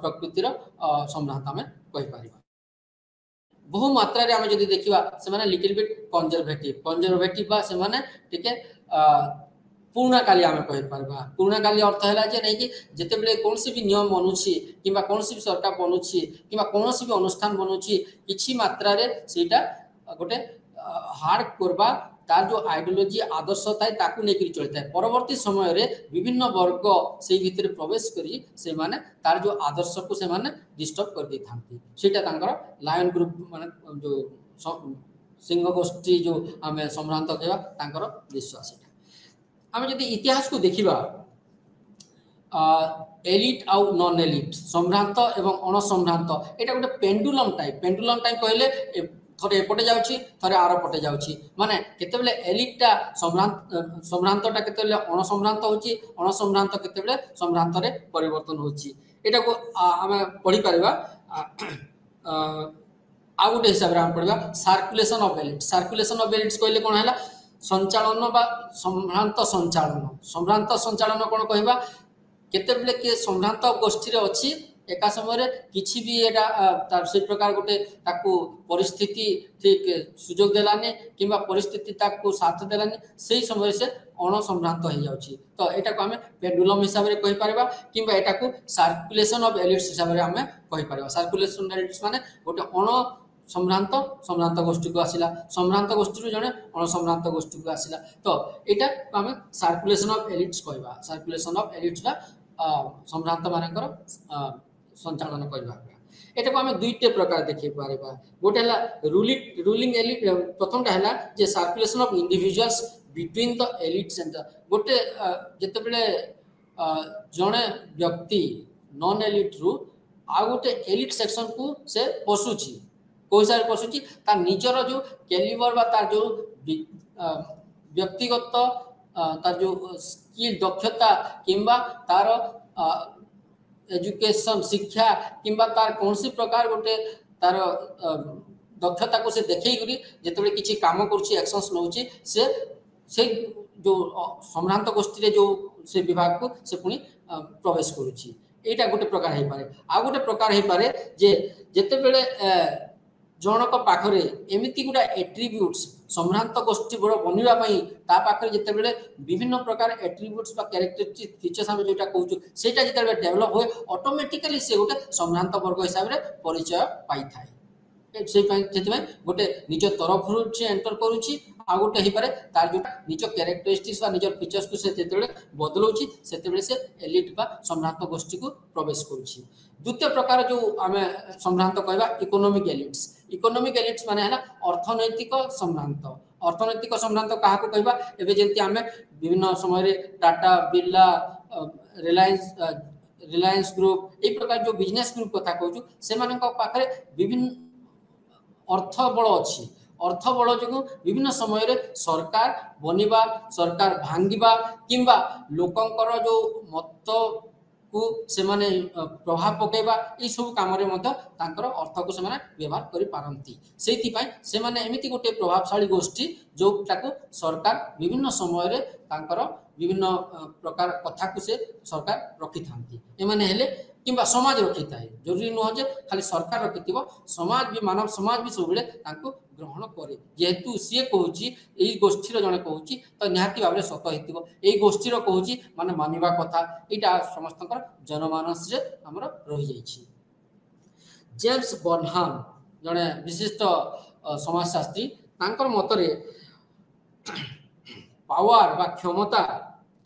प्रकृतिर सम्रांत आम कहीपर बहु मात्रा आम जब देखा से लिटिल बिट कंजरभेटिव से टिके पुराणा काली आम कहीपर पुराणा काली अर्थ है नहीं कि जिते कौन भी नियम बनूची कि कौन भी सरकार बनूची कि कौन भी अनुष्ठान बनूची किसी मात्रा सेटा गोटे हार्ड करवा तार जो आइडियोलॉजी आदर्श थाए ताकू लेकर चलता है परवर्ती समय रे विभिन्न वर्ग से भीतर प्रवेश करी से माने तार जो आदर्श को से माने डिस्टर्ब कर दी थांती सेटा तांकर लायन ग्रुप माने जो सिंह गोष्ठी जो आम सम्भ्रांत कहवा तांकर विश्वास आम जब इतिहास को देखा एलिट आउ नॉन एलिट सम्भ्रांत एवं अणसम्भ्रांत यहाँ गोटे पेंडुलम टाइप कहले थोड़े एपटे जाऊँगी थोड़े आर पटे जाऊँगी माने केतेबेले एलिटा सम्भ्रांतटा केतेबेले अणसम्भ्रांत होची अणसम्भ्रांत केतेबेले सम्भ्रांत रे परिवर्तन होची एटा को आमे पढ़ी परबा आ गोटे हिसाब रे आम पढ़बा सर्कुलेशन ऑफ एलिट्स कहले कोन हैला संचालन बा सम्भ्रांत संचालन कोन कहबा केतेबेले के सम्भ्रांत गोष्ठी रे अछि एका समय किसी भी एटा से प्रकार गोटे ताकू परिस्थिति ठीक सुजोग देलानी किंबा परिस्थिति ताकू साथ देलानी से समय से अणसम्भ्रांत हो जाउछि तो एटा को आमे पेंडुलम हिसाब रे कहि परबा किंबा एटा को सर्कुलेशन ऑफ एलिट्स हिसाब रे आमे कहि परबा सर्कुलेशन एलिट्स माने गोटे सम्भ्रांत गोष्ठी को आसिला सम्भ्रांत गोष्ठी रो जने अणसम्भ्रांत गोष्ठी को आसिला तो एटा को आमे सर्कुलेशन ऑफ एलिट्स कहबा सर्कुलेशन ऑफ एलिट्स बा सम्भ्रांत मानकर संचालन करबा एटा को आमे दुईटे प्रकार देखि पारेबा गोटे हला रूलिंग एलिट प्रथमटा हला जे circulation of individuals between the elites and गोटे जते बेले जणे व्यक्ति नॉन एलिट रु आ गोटे एलिट सेक्शन को से पसुची कोई सारे पसुची ता निजर जो कैलिबर बा तार जो व्यक्तिगत तार जो स्किल दक्षता किंबा तार एजुकेशन शिक्षा किंबा तार कौन सी प्रकार गोटे तार दक्षता को से देखई करी जेतबे किछि काम करछि एक्शंस नउछि से जो सम्भ्रांत गोष्ठी रे जो से विभाग को से पुनी प्रवेश करूछि एटा गोटे प्रकार हे पारे आ गोटे प्रकार हे पारे जे जेतेबेले जनक पाखरे एमिति गुडा एट्रिब्यूट्स सम्भ्रांत गोष्ठी बड़ बनिबा पई ता पाखरे जेतेबेले विभिन्न प्रकार एट्रिब्यूट्स बा कैरेक्टरिस्टिक फीचर्स हम जोटा कहूछु सेटा जेतेबेले डेवलप होय ऑटोमेटिकली से गोटे सम्भ्रांत वर्ग हिसाब रे परिचय पाई थाए से गोटे निज तरफ एंटर करुच्ची आ गोटे हो पारे तार जो निज कैरेक्टरिस्टिक्स निज फीचर्स को से बदलाउची से एलिट बा सम्भ्रांत गोष्ठी को प्रवेश करुच्ची द्वितीय प्रकार जो आम सम्भ्रांत कहवा इकोनोमिक एलिट्स माने है अर्थनैतिक सम्भ्रांत क्या कहवा एवं जमी आम विभिन्न समय टाटा बिरला रिलायंस ग्रुप यही प्रकार जो बिजनेस ग्रुप कथा कहूँ से पाखे विभिन्न अर्थ बल जो विभिन्न समय सरकार बनिबा सरकार भांगिबा किंबा लोकंकर जो मत को से माने प्रभाव पकेबा ये सब काम अर्थ को से व्यवहार करि पारंती सेति पय से माने एमिति गोटे प्रभावशाली गोष्ठी जोटा को सरकार विभिन्न समय विभिन्न प्रकार कथा को से सरकार रखि थांती एमाने हेले किंबा समाज रखी थाए जरूरी नुह जे खाली सरकार रखि समाज भी मानव समाज भी सब ग्रहण करे जेहेतु सी कहूँ यही गोष्ठी जड़े कहूँ तो निहाती भाव में सत हो गोष्ठी कहूँ माने मानिबा कथा यहाँ समस्त जनमानस आमर रही जाइए जेम्स बर्नहाम जड़े विशिष्ट समाजशास्त्री तांकर मतरे पावर बा क्षमता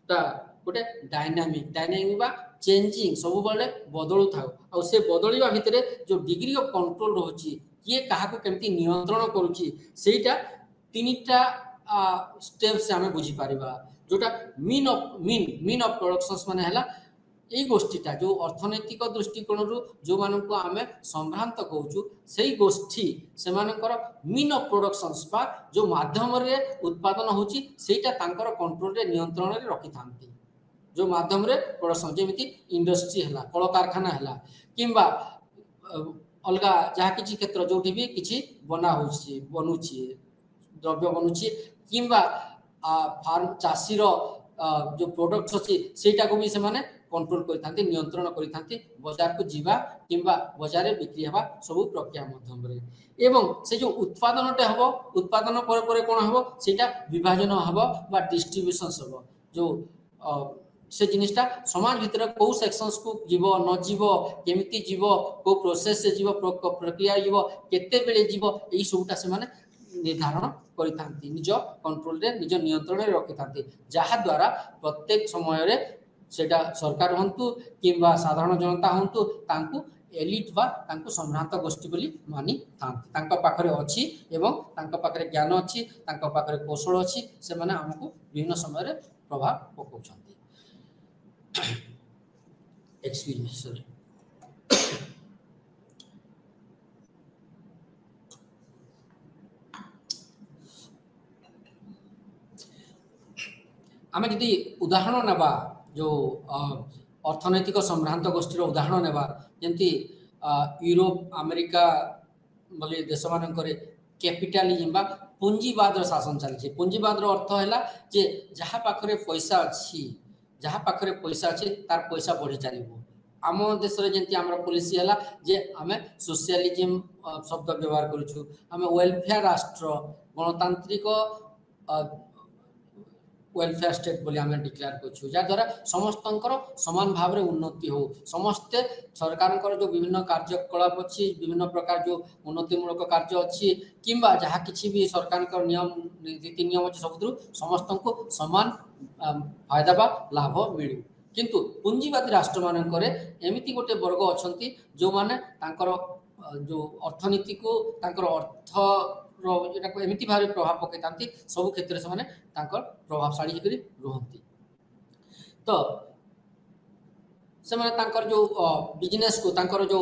ता गोटे डायनामिक बा चेंजिंग सब बड़े बदलू था आ से बदलवा भितर जो डिग्री ऑफ कंट्रोल रोची किए काहाको केमती नियंत्रण करूची सेटा तीनटा स्टेप्स आमे बुझी पारिबा जोटा मीन ऑफ प्रोडक्शंस माने हला এই গোষ্ঠীটা जो अर्थनैतिक दृष्टिकोण जो मानक आम संभ्रांत कहूँ से गोष्ठी से मीन ऑफ प्रोडक्शंस बा जो माध्यम रे उत्पादन होची सेटा तांकर कंट्रोल रे नियंत्रण रे रखि थांती जो माध्यम रे प्रोडक्शन जेमिति इंडस्ट्री हला कल कारखाना हला किंबा अलगा जहा किछि क्षेत्र जोठी भी किछि बना होची बनुची द्रव्य बनुची किंबा फार्म चासी रो जो प्रोडक्ट्स अछि सेटा को भी से माने कंट्रोल करिथांती नियंत्रण करिथांती बाजार को जीवा किंबा बाजार रे बिक्री हवा सब प्रक्रिया माध्यम रे एवं से जो उत्पादनटे हबो उत्पादन पर कोन हबो सेटा विभाजन हबो बा डिस्ट्रीब्यूशन हबो जो से जिनिसटा समाज भीतर को सेक्शंस को जीव न जीव केमिति जीव को प्रोसेस से जीव प्रक्रिया जीव केते बेले जीव एई सबटा से माने निर्धारण करिथांती निज कंट्रोल रे निज नियंत्रण रे रखिथांती जहा द्वारा प्रत्येक समय रे सेटा सरकार हंतु किंबा साधारण जनता हंतु तांकु एलिट बा तांकु सम्रांत गोष्ठी बोली मानि थांती तांका पाखरे अछि एवं तांका पाखरे ज्ञान अछि तांका पाखरे कौशल अछि से माने हमकु विभिन्न समय रे प्रभाव पकोछंती एक्सक्यूज मी सॉरी आमे यदि उदाहरण नेबा जो अर्थनैतिक सम्भ्रांत गोष्ठी उदाहरण नेबा जेंति यूरोप अमेरिका बोले देश मानकरे कैपिटलिज्म बा पूंजीवाद शासन चलछि पूंजीवाद रो अर्थ हैला जे जहा पाखरे पैसा अछि जहा पाखरे पैसा अछि तार पैसा बढ़ी चलिबो आम देश रे जेंति हमर पॉलिसी हैला जे हमें सोशलिज्म शब्द व्यवहार करूछु हमें वेलफेयर राष्ट्र गणतांत्रिक वेलफेयर स्टेट बोली आम डिक्लेयर करूँ जहाँ द्वारा समस्त समान भाव में उन्नति हो समस्ते सरकार जो विभिन्न कार्यकलाप अच्छी विभिन्न प्रकार जो उन्नतिमूलक कार्य अच्छी किंबा जहाँ किसी भी सरकार नियम नीति नियम अच्छे सब समस्त को समान फायदा बा लाभ मिलू किंतु पुंजीवादी राष्ट्र मानक एमती गोटे वर्ग अच्छा जो माने जो अर्थनीति को अर्थ एमती भाव प्रभाव पकई था सब क्षेत्र से माने प्रभावशाली रुहति तो से माने जो बिजनेस को जो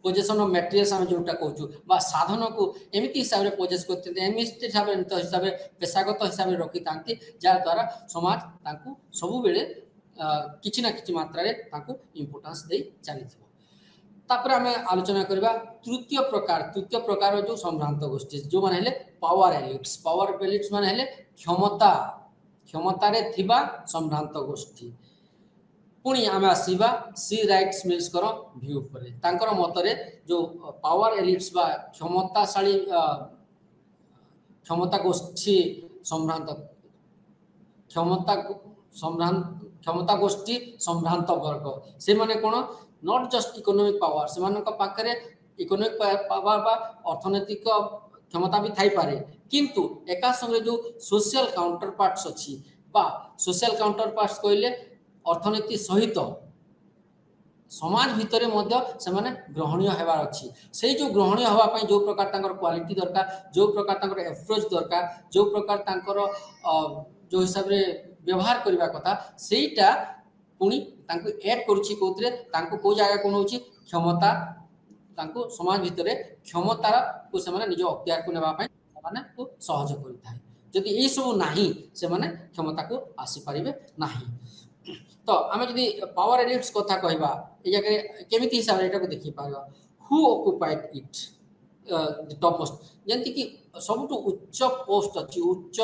पोजेसन ऑफ मटेरियल्स हम जोटा कहूँ साधन को एमती हिसाब से पोजेस करते एमती हिसाब से पेशागत हिसाब से रखी था जहाँ द्वारा समाज सब बेले किसी ना किसी मात्रा इम्पोर्टेंस दे चली तापर आम आलोचना करबा तृतीय प्रकार जो संभ्रांत गोष्ठी जो माने हेले पावर एलिट्स माने हेले क्षमता रे थिबा संभ्रांत गोष्ठी पुणी आम आसीबा सी राइट्स मिल्स कर व्यू पर तांकर मतरे जो पावर एलिट्स बा क्षमताशाली क्षमता गोष्ठी संभ्रांत क्षमता गोष्ठी संभ्रांत वर्ग से माने कोन नॉट जस्ट इकोनॉमिक पावर से पाखे इकोनॉमिक पावर बा अर्थनैतिक क्षमता भी थाई पारे किंतु एका संगे जो सोशल काउंटर पार्ट्स अच्छी बा सोशल काउंटर पार्ट्स कहले अर्थनीति सहित समाज भितर से माने ग्रहणीय हेबार अच्छी से जो ग्रहणीय हवा पाई जो प्रकार तांकर क्वालिटी दरकार जो प्रकार तांकर एप्रोच दरकार जो प्रकार तांकर जो हिसाब रे व्यवहार करबा कथा सेटा पुणी तांको ऐड करूची कोतरे तांको को जागा कोन होची क्षमता तांको समाज भितरे क्षमता को से माने निज अख्तियार को नेबा पाई माने को सहज करि थाए जदि ए सब नाही से माने क्षमता को आसी परिबे नाही तो आमे जदि पावर एलिट्स कथा कहबा ए जगह केमिति हिसाब रे एटा को देखि पाबा who occupied it the top most जेंति कि सबुठ उच्च पोस्ट अच्छी उच्च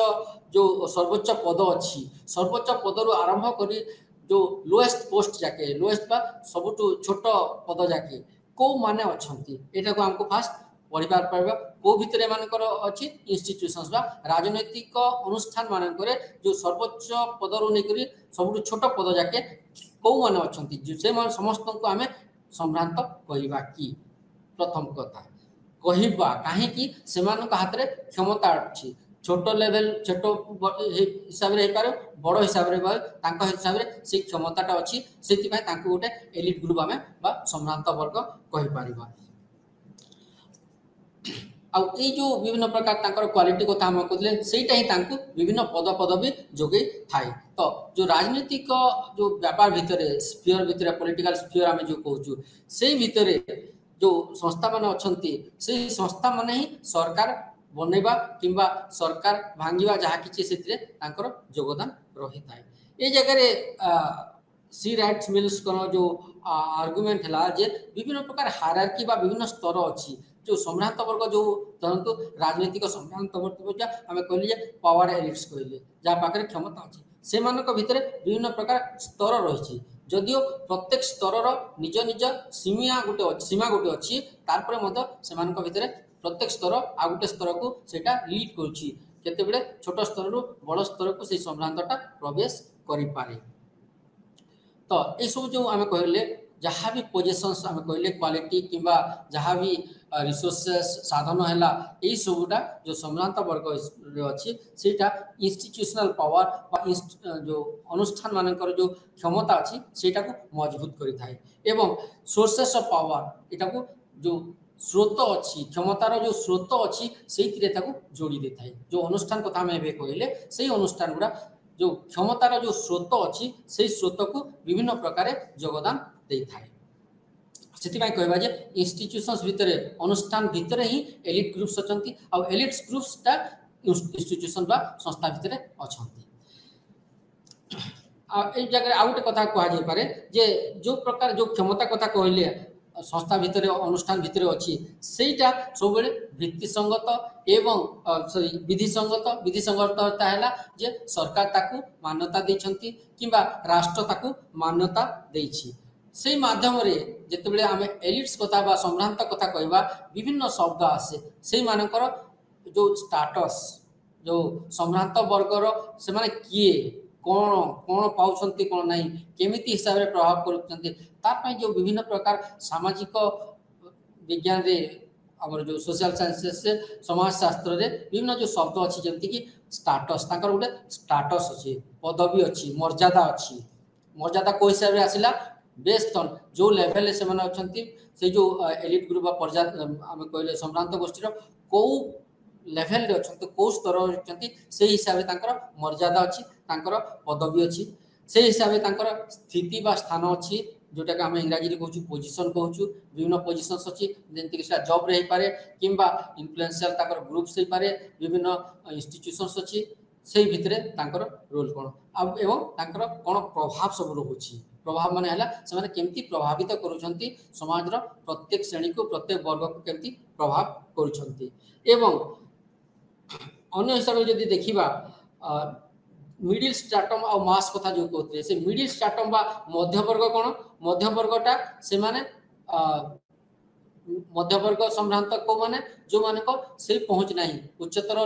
जो सर्वोच्च पद अच्छी सर्वोच्च पदरु आरंभ करी जो लोएस्ट पोस्ट जाके लोएस्ट बा सबुठ छोट पद जाके को माने अछंती एटा को हमको फास्ट पढ़िबार पड़बा को भितरे मानकर अछि इंस्टीट्यूशंस बा राजनैतिक अनुष्ठान मानकर जो सर्वोच्च पदरु नै करी सबुठ छोट पद जाके को माने अछंती जे से समस्त को हमें संभ्रांत कहिबा की प्रथम कथा कहवा कहीं हाथ में क्षमता अच्छी छोट लेवल छोट हिसाब से पारे बड़ हिसाब से हिसाब से क्षमताटा अच्छी से गोटे एलिट ग्रुप आम सम्भ्रांत वर्ग कहीपर आई जो विभिन्न प्रकार क्वालिटी कथा आम कहते सहीटा ही विभिन्न पद पदवी जोगे थाए तो जो राजनीतिक जो व्यापार भितर स्फीयर भितर पॉलिटिकल स्फीयर आम जो कहूँ से भितर जो संस्था मान अच्छा से संस्था मान ही सरकार बनवा किंबा सरकार भांगा जहाँ कि योगदान रही था ये जगह सी राइट्स मिल्स जो आर्गुमेंट है जे विभिन्न प्रकार हायरार्की विभिन्न स्तर अच्छी जो सम्भ्रांत वर्ग जो धरतु राजनीतिक सम्भ्रांत वर्ग आम कहले पावर एलिट्स कहले जहाँ पाखे क्षमता अच्छी से भितर विभिन्न प्रकार स्तर रही जदियो प्रत्येक स्तर निज निज सीमा गोटे अच्छी तार भितर प्रत्येक स्तर आ गोटे स्तर को सेटा लीड करुते छोट स्तर रु बड़ स्तर को से सम्भ्रांतटा प्रवेश करें तो ये सब जो आम कहले जहाँ भी पोजिशंस आम कहले क्वालिटी किंबा जहाँ भी रिसोर्सेस साधन है यही सबूटा जो सम्भ्रांत वर्ग अच्छी सेटा इंस्टीट्यूशनल पावर जो अनुष्ठान मानकर जो क्षमता अच्छी सेटा को मजबूत करें एवं सोर्सेस ऑफ पावर यहाँ जो स्रोत अच्छी क्षमतार जो स्रोत अच्छी से जोड़ी दे था जो अनुष्ठान कथा आम कहले से अनुष्ठान गुड़ा जो क्षमतार जो स्रोत अच्छी से स्रोत को विभिन्न प्रकार योगदान दे थाए से कहवा जे इंस्टीट्यूशंस भितर अनुष्ठान भितर ही एलिट ग्रुप्स अच्छा एलिट ग्रुप्सटा इंस्टीट्यूशन बा संस्था भितर अच्छा जगह आउ गोटे कथा कहुपे जे जो प्रकार जो क्षमता कथा कहले संस्था भितर अनुष्ठान भितर अच्छी सेटा सब भित्तिसंगत एवं सॉरी विधिसंगत है जे सरकार ताकू मान्यता देछंती किंबा राष्ट्र ताकू मान्यता देछि से माध्यम रे जेतेबेले आम एलिट्स कथा बा सम्भ्रांत कथा कहवा विभिन्न शब्द आसे से मानकर जो स्टाटस जो सम्भ्रांत वर्गर से माने किए कौन कौन पाउछंती कौन नहीं केमिति हिसाब रे प्रभाव करूछंती तार जो विभिन्न प्रकार सामाजिक विज्ञान रे आमर जो सोशल साइंसेस से समाज शास्त्र रे विभिन्न जो शब्द अच्छी जमती कि स्टाटस ताकर गोटे स्टाटस अच्छी पदवी अच्छी मर्यादा को हिसाब रे आसिला बेस्ड ऑन जो लेवल से माने अछंती से जो एलिट ग्रुप आम कहले सम्भ्रांत गोष्ठी कौ लेवल रे अछंती कौ स्तर अछंती से हिसाब रे मर्यादा अच्छी पदवी अच्छी से हिसाब से स्थिति बा स्थान अच्छी जोटा कि आम इंग्राजी में कहूँ पोजिशन कहूँ विभिन्न पोजिशंस अच्छी जमीक जॉब रे पारे किंबा इन्फ्लुएंशियल ग्रुप्स हो पारे विभिन्न इंस्टीट्यूशंस अच्छी से भितर रोल कौन एवं कौन प्रभाव सब रोचे प्रभाव माने है से केमती प्रभावित करुछंती समाज प्रत्येक श्रेणी को प्रत्येक वर्ग को केमती प्रभाव करुछंती एवं अन्य हिसाब से जब देखा मिडिल स्ट्राटम और मास कथा जो कहते से मिडिल स्ट्राटम बा मध्यवर्ग कौन मध्यवर्गटा से माने मध्यवर्ग सम्भ्रांत को माने जो माने को से पहुँच नहीं उच्चतर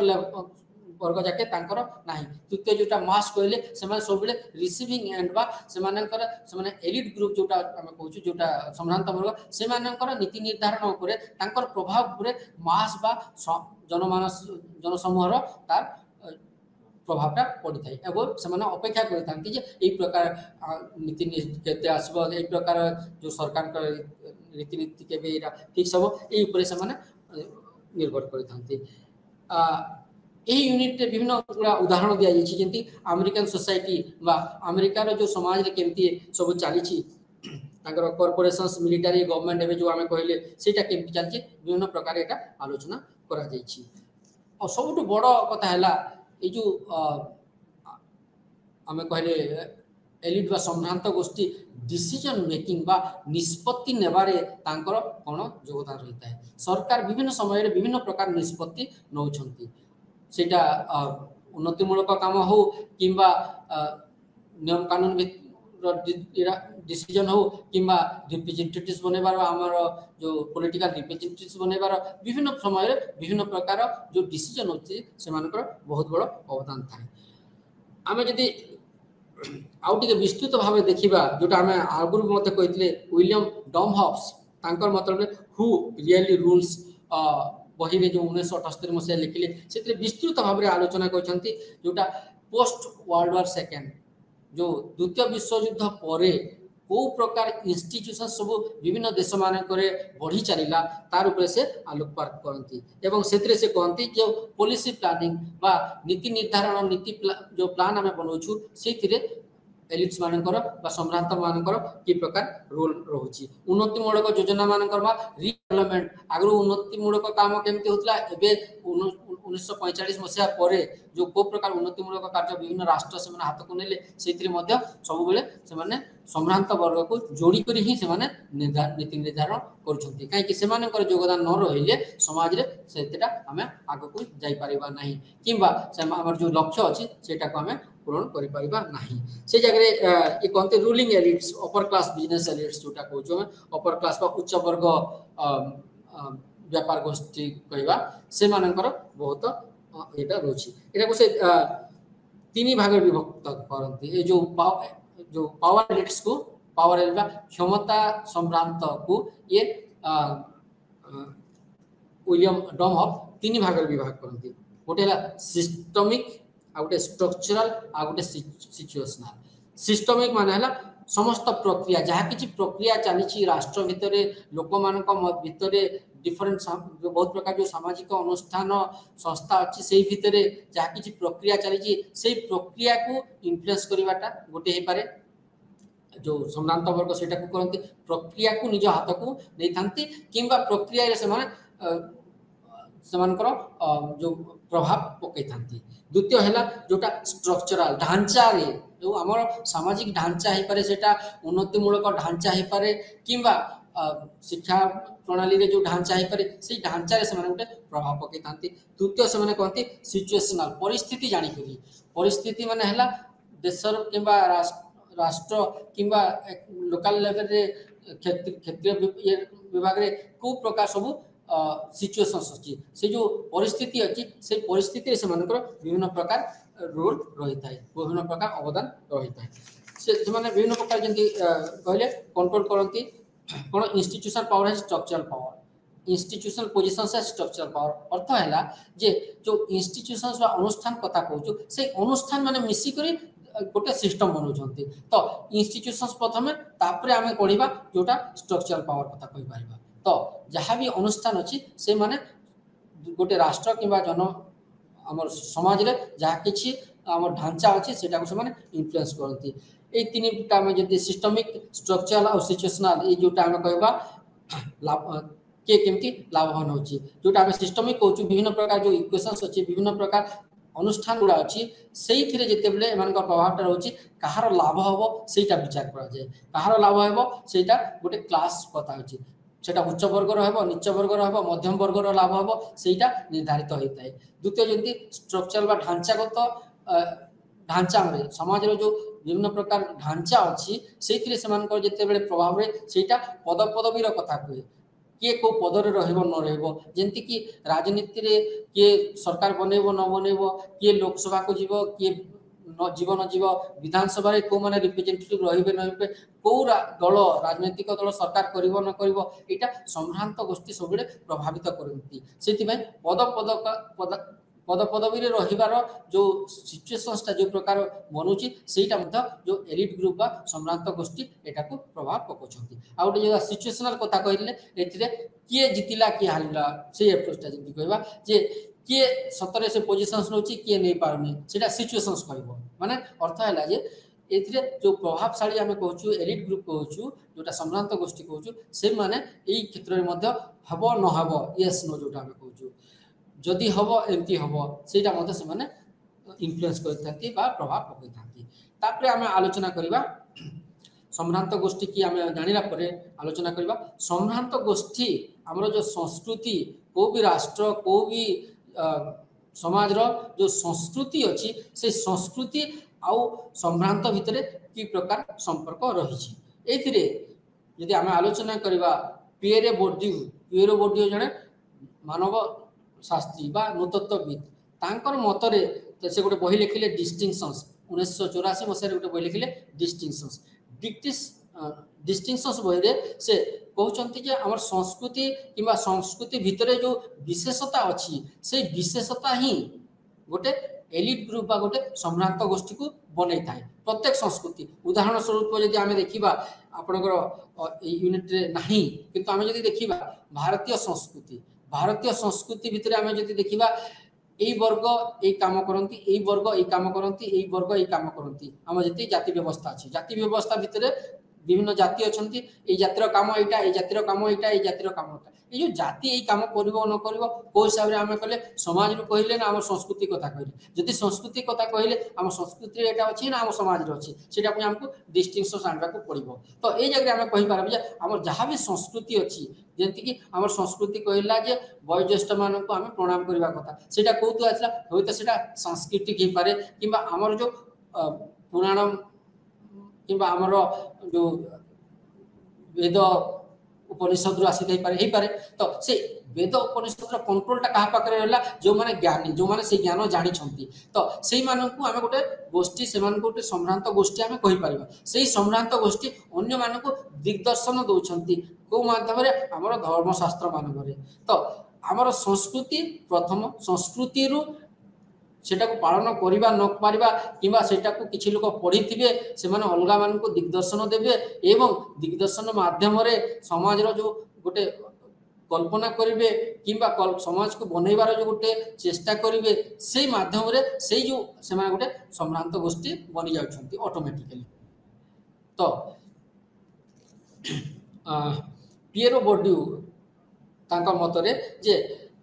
वर्ग जाके तांकर नाही तृतीय जोटा मास कहले से माने सब बेले रिसीविंग एंड बा से मानकर से माने एलिट ग्रुप जोटा हम कहू जोटा सम्भ्रांत वर्ग से मानकर नीति निर्धारण करे तांकर प्रभाव पूरे मास बा जनमानस जनसमूहर तार प्रभावटा पड़ी थाए एवं से अपेक्षा करते ये प्रकार नीति केते आसबो ए प्रकार जो सरकार रीतिनीति के फिक्स हम ये निर्भर करते यही यूनिट विभिन्न गुड़ा उदाहरण दि जाइए जमी अमेरिकन सोसाइटी बा अमेरिकार जो समाज रे केमती सब चली कॉर्पोरेशंस मिलिटारी गवर्नमेंट एवं जो आम कहले सेटा केमती चलती विभिन्न प्रकार यहाँ आलोचना करा जाइछि और सबुठ बड़ कथा है ये जो आम कहले एलिट बा सम्भ्रांत गोष्ठी डिसीजन मेकिंग बा निष्पत्ति नेबारे तांकर कौन योगदान रही है सरकार विभिन्न समय विभिन्न प्रकार निष्पत्ति नौछंती सेटा उन्नतिमूलक काम हो किंबा नियम कानून डिसीजन हो किंबा रिप्रेजेंटेटिव्स बनेबार आमर जो पॉलिटिकल रिप्रेजेंटेटिव्स बनेबार विभिन्न समय विभिन्न प्रकार जो डिसीजन होती से बहुत बड़ अवदान थाए आम जदि आउ टिके विस्तृत भाव देखा जोटा आम आगुरी मत कहते विलियम डमहॉब्स तांकर मतलब हु रियली रूल्स बही रे जो 1978 मसीहा लिखिले से विस्तृत भाव में आलोचना करछंती जोटा पोस्ट वर्ल्ड वार सेकेंड जो द्वितीय विश्वयुद्ध पर को प्रकार इंस्टीट्यूशन सब विभिन्न देश मानक बढ़ी चलला तार उपरे से आलोकपात करती एवं से कहती जो पॉलिसी प्लानिंग बा नीति निर्धारण नीति जो प्लान आम बनाऊँ से एलिट्स मानकर बा सम्रांत मानकर कि प्रकार रोल रहुची उन्नतिमूलक योजना मानकर बा रिडेवलपमेंट आगु उन्नतिमूलक काम केमती होतला एबे 1945 मसीहा पर जो को प्रकार उन्नतिमूलक कार्य विभिन्न राष्ट्र से हाथ को नेले सेथिरे मध्य सब बेले से माने सम्रांत वर्ग को जोड़ी करी ही से माने नीति निर्धारण करूछंती काहे कि से मानकर योगदान न रहिले समाज रे सेतेटा हमें आगु को जाई परिबा नाही किबा से हमर जो लक्ष्य अछि सेटा को हमें पूरण करि परिबा नाही से जगह ये कहते ruling elites upper class business elites जोटा कहूँ हमें अपर क्लास बा उच्च वर्ग व्यापार गोष्ठी कहवा से मानकर बहुत एटा रोची एटा को से तीन भाग विभक्त करती ये जो पावर एलिट्स को पावर एलिट क्षमता सम्रांत को ये विलियम डमहफ तीन भाग विभाग करती गोटे सिस्टमिक आ गोटे स्ट्रक्चरल आ गोटे सिचुएशनल सिस्टमिक माने हला समस्त प्रक्रिया जहाँ किसी प्रक्रिया चली राष्ट्र भितर लोक मान भितर डिफरेंट बहुत प्रकार जो सामाजिक अनुष्ठान संस्था अच्छी से भितर जहाँ किसी प्रक्रिया चली से प्रक्रिया को इन्फ्लुएंस करवाटा गोटे हो पारे जो सम्रांत वर्ग से कहते प्रक्रिया को निज हाथ को नहीं था कि प्रक्रिया जो प्रभाव पकई था द्वितीय है जोटा स्ट्रक्चरल ढांचा रे जो आमर सामाजिक ढांचा हो पारे सेटा उन्नतिमूलक ढांचा हो पारे किंबा शिक्षा प्रणाली रे जो ढांचा हो पारे से ढांचा रे से गोटे प्रभाव पकई था तृतीय से कहते सिचुएशनल परिस्थिति जानिकरी परिस्थिति माने हला देशर किंबा राष्ट्र किंबा लोकल लेवल रे क्षेत्रीय विभाग रे को प्रकार सब सिचुएशंस अच्छी से जो परिस्थिति अच्छी से परिस्थिति से विभिन्न प्रकार रोल रही है विभिन्न प्रकार अवदान रही है से विभिन्न प्रकार जमी कहले कंट्रोल करती कौन इंस्टीट्यूशनल पावर है स्ट्रक्चरल पावर इंस्टीट्यूशनल पोजिशन से स्ट्रक्चरल पावर अर्थ है जे जो इंस्टीट्यूशंस बा अनुष्ठान कथा कहूँ से अनुष्ठान माने मिसिकरी गोटे सिस्टम बनाऊँच तो इंस्टीट्यूशंस प्रथम तापर आम पढ़ा जोटा स्ट्रक्चरल पावर कथा कही पार तो जहाँ भी अनुष्ठान अच्छी से माने गोटे राष्ट्र किंबा जन आम समाज रे जहाँ किसी आम ढांचा अच्छी से इन्फ्लुएंस करती ये तीन टाइम जब सिस्टमिक स्ट्रक्चरल और सिचुएशनल ये जोटा आम कहवा किए केमती लाभवान होची जोटा आम सिस्टमिक कहूँ विभिन्न प्रकार जो इक्वेशंस अच्छी विभिन्न प्रकार अनुष्ठान गुड़ा अच्छी से जितेबले एम प्रभावटा रोचे कहार लाभ हम सेटा विचार कराए कहार लाभ हम सेटा गोटे क्लास कथा अच्छी सेटा उच्च वर्ग रहा नीच वर्ग रहा मध्यम वर्ग लाभ हम सेटा निर्धारित होता है द्वितीय जमी स्ट्रक्चरल बा ढांचागत ढांचा समाज जो विभिन्न प्रकार ढांचा अच्छी से जितेबले प्रभाव सेटा पद पदवीर कथा कहे किए को पदरे रमती कि राजनीति रे किए सरकार बनइब न बनइब किए लोकसभा को जीव किए जीवन जीव विधानसभा को मैंने रिप्रेजेंटेटिव रे न कौ दल राजनैतिक दल सरकार कर न कर सम्भ्रांत गोष्ठी सब प्रभावित करती से पद पद पद पदवी रहिबार जो सिचुएशंसटा जो प्रकार बनूची सेटा जो एलिट ग्रुप बा सम्भ्रांत गोष्ठी एटा को प्रभाव पकाउछंती आ गोटे जो सिचुएशनल कथा कहले एथिरे किए जितिला किए हारिला से अप्रोचटा जति कहबा जे किए सतरे से पोजीशंस नउची किए नै पारनी सेटा सिचुएशंस कहबो माने अर्थ हैला जे एथिरे जो प्रभावशाली आमे कहूछु एलिट ग्रुप कहूछु जोटा सम्भ्रांत गोष्ठी कहूछु से माने एई क्षेत्र रे मध्य हबो न हबो यस नो जोटा आमे कहूछु जदि हम एमती हम सेटा मध्य से माने इन्फ्लुएंस करथांती बा प्रभाव पकईथांती तापरे आमे आलोचना करिबा सम्भ्रांत गोष्ठी की आमे जानिला परे आलोचना करिबा सम्भ्रांत गोष्ठी हमरो जो संस्कृति को भी राष्ट्र को भी समाज रो जो संस्कृति अछि से संस्कृति आउ सम्भ्रांत भितरे की प्रकार संपर्क रहिछि एथिरे यदि आमे आलोचना करिबा पिएरे बोर्डियो जने मानव शास्त्री बा नृतत्वविद तांकर मतरे से गोटे बही लिखिले डिस्टिंक्शंस 1984 मसीह गोटे बही लिखिले डिस्टिंक्शंस डिस्टिंक्शंस बही रे से कहउचंती जे हमर संस्कृति किंबा संस्कृति भितरे जो विशेषता अछि से विशेषता ही गोटे एलिट ग्रुप बा गोटे सम्भ्रांत गोष्ठी को बनै थाए प्रत्येक संस्कृति उदाहरण स्वरूप यदि आमे देखिबा आपनकर यूनिट रे नाही किंतु आमे यदि देखिबा भारतीय संस्कृति भितरे आमे यदि देखिबा এই বর্গ এই কাম করନ୍ତି এই বর্গ এই কাম করନ୍ତି এই বর্গ এই কাম করନ୍ତି আমার যেতে জাতি ব্যবস্থা আছে জাতি ব্যবস্থা ভিতরে বিভিন্ন জাতি অছন্তি এই জাতির কাম এইটা এই জাতির কাম এইটা এই জাতির কাম এইটা এই যে জাতি এই কাম করিব ন করিব কোন হিসাবে আমি কলে সমাজ রু কইলে না আমার সংস্কৃতি কথা কইলে যদি সংস্কৃতি কথা কইলে আমার সংস্কৃতি এটা আছে না আমার সমাজ রে আছে সেটা আপনি আমকু ডিস্টিংশন আনবাকু পড়িব তো এই জায়গায় আমি কই পারব যে আমার যাহা भी সংস্কৃতি আছে যেমতি কি আমার সংস্কৃতি কইলা যে বয়োজ্যেষ্ঠ মানকু আমি প্রণাম করিবা কথা সেটা কোতু আসলা হয়তো সেটা সাংস্কৃতিক হি পারে কিংবা আমার যে পুরাণ কিংবা আমার जो वेद उपनिषद रु आसी पारे तो से वेद उपनिषद कंट्रोलटा क्या पाखे रहा जो मैंने ज्ञानी जो मैंने से ज्ञान जानी तो से मानू आम गोटे गोष्ठी से गोटे सम्भ्रांत गोष्ठी आम कहीपर से सम्भ्रांत गोष्ठी अन्य मानक दिग्दर्शन दौरान कौ मध्यम आम धर्मशास्त्र मानक तो आमर संस्कृति प्रथम संस्कृति सेटा को पालन करिबा न पारिबा किबा सेटा को किछि लोक पढ़ी थिबे से माने अलगा मान को दिग्दर्शन देबे एवं दिग्दर्शन माध्यम रे समाज रो जो गोटे कल्पना करिवे किबा समाज को बनैबार जो गोटे चेष्टा करिवे से माध्यम रे से जो से माने गोटे सम्भ्रांत गोष्ठी बनि जाउछंती ऑटोमेटिकली तो पियरो बोर्डियू तांका मतरे जे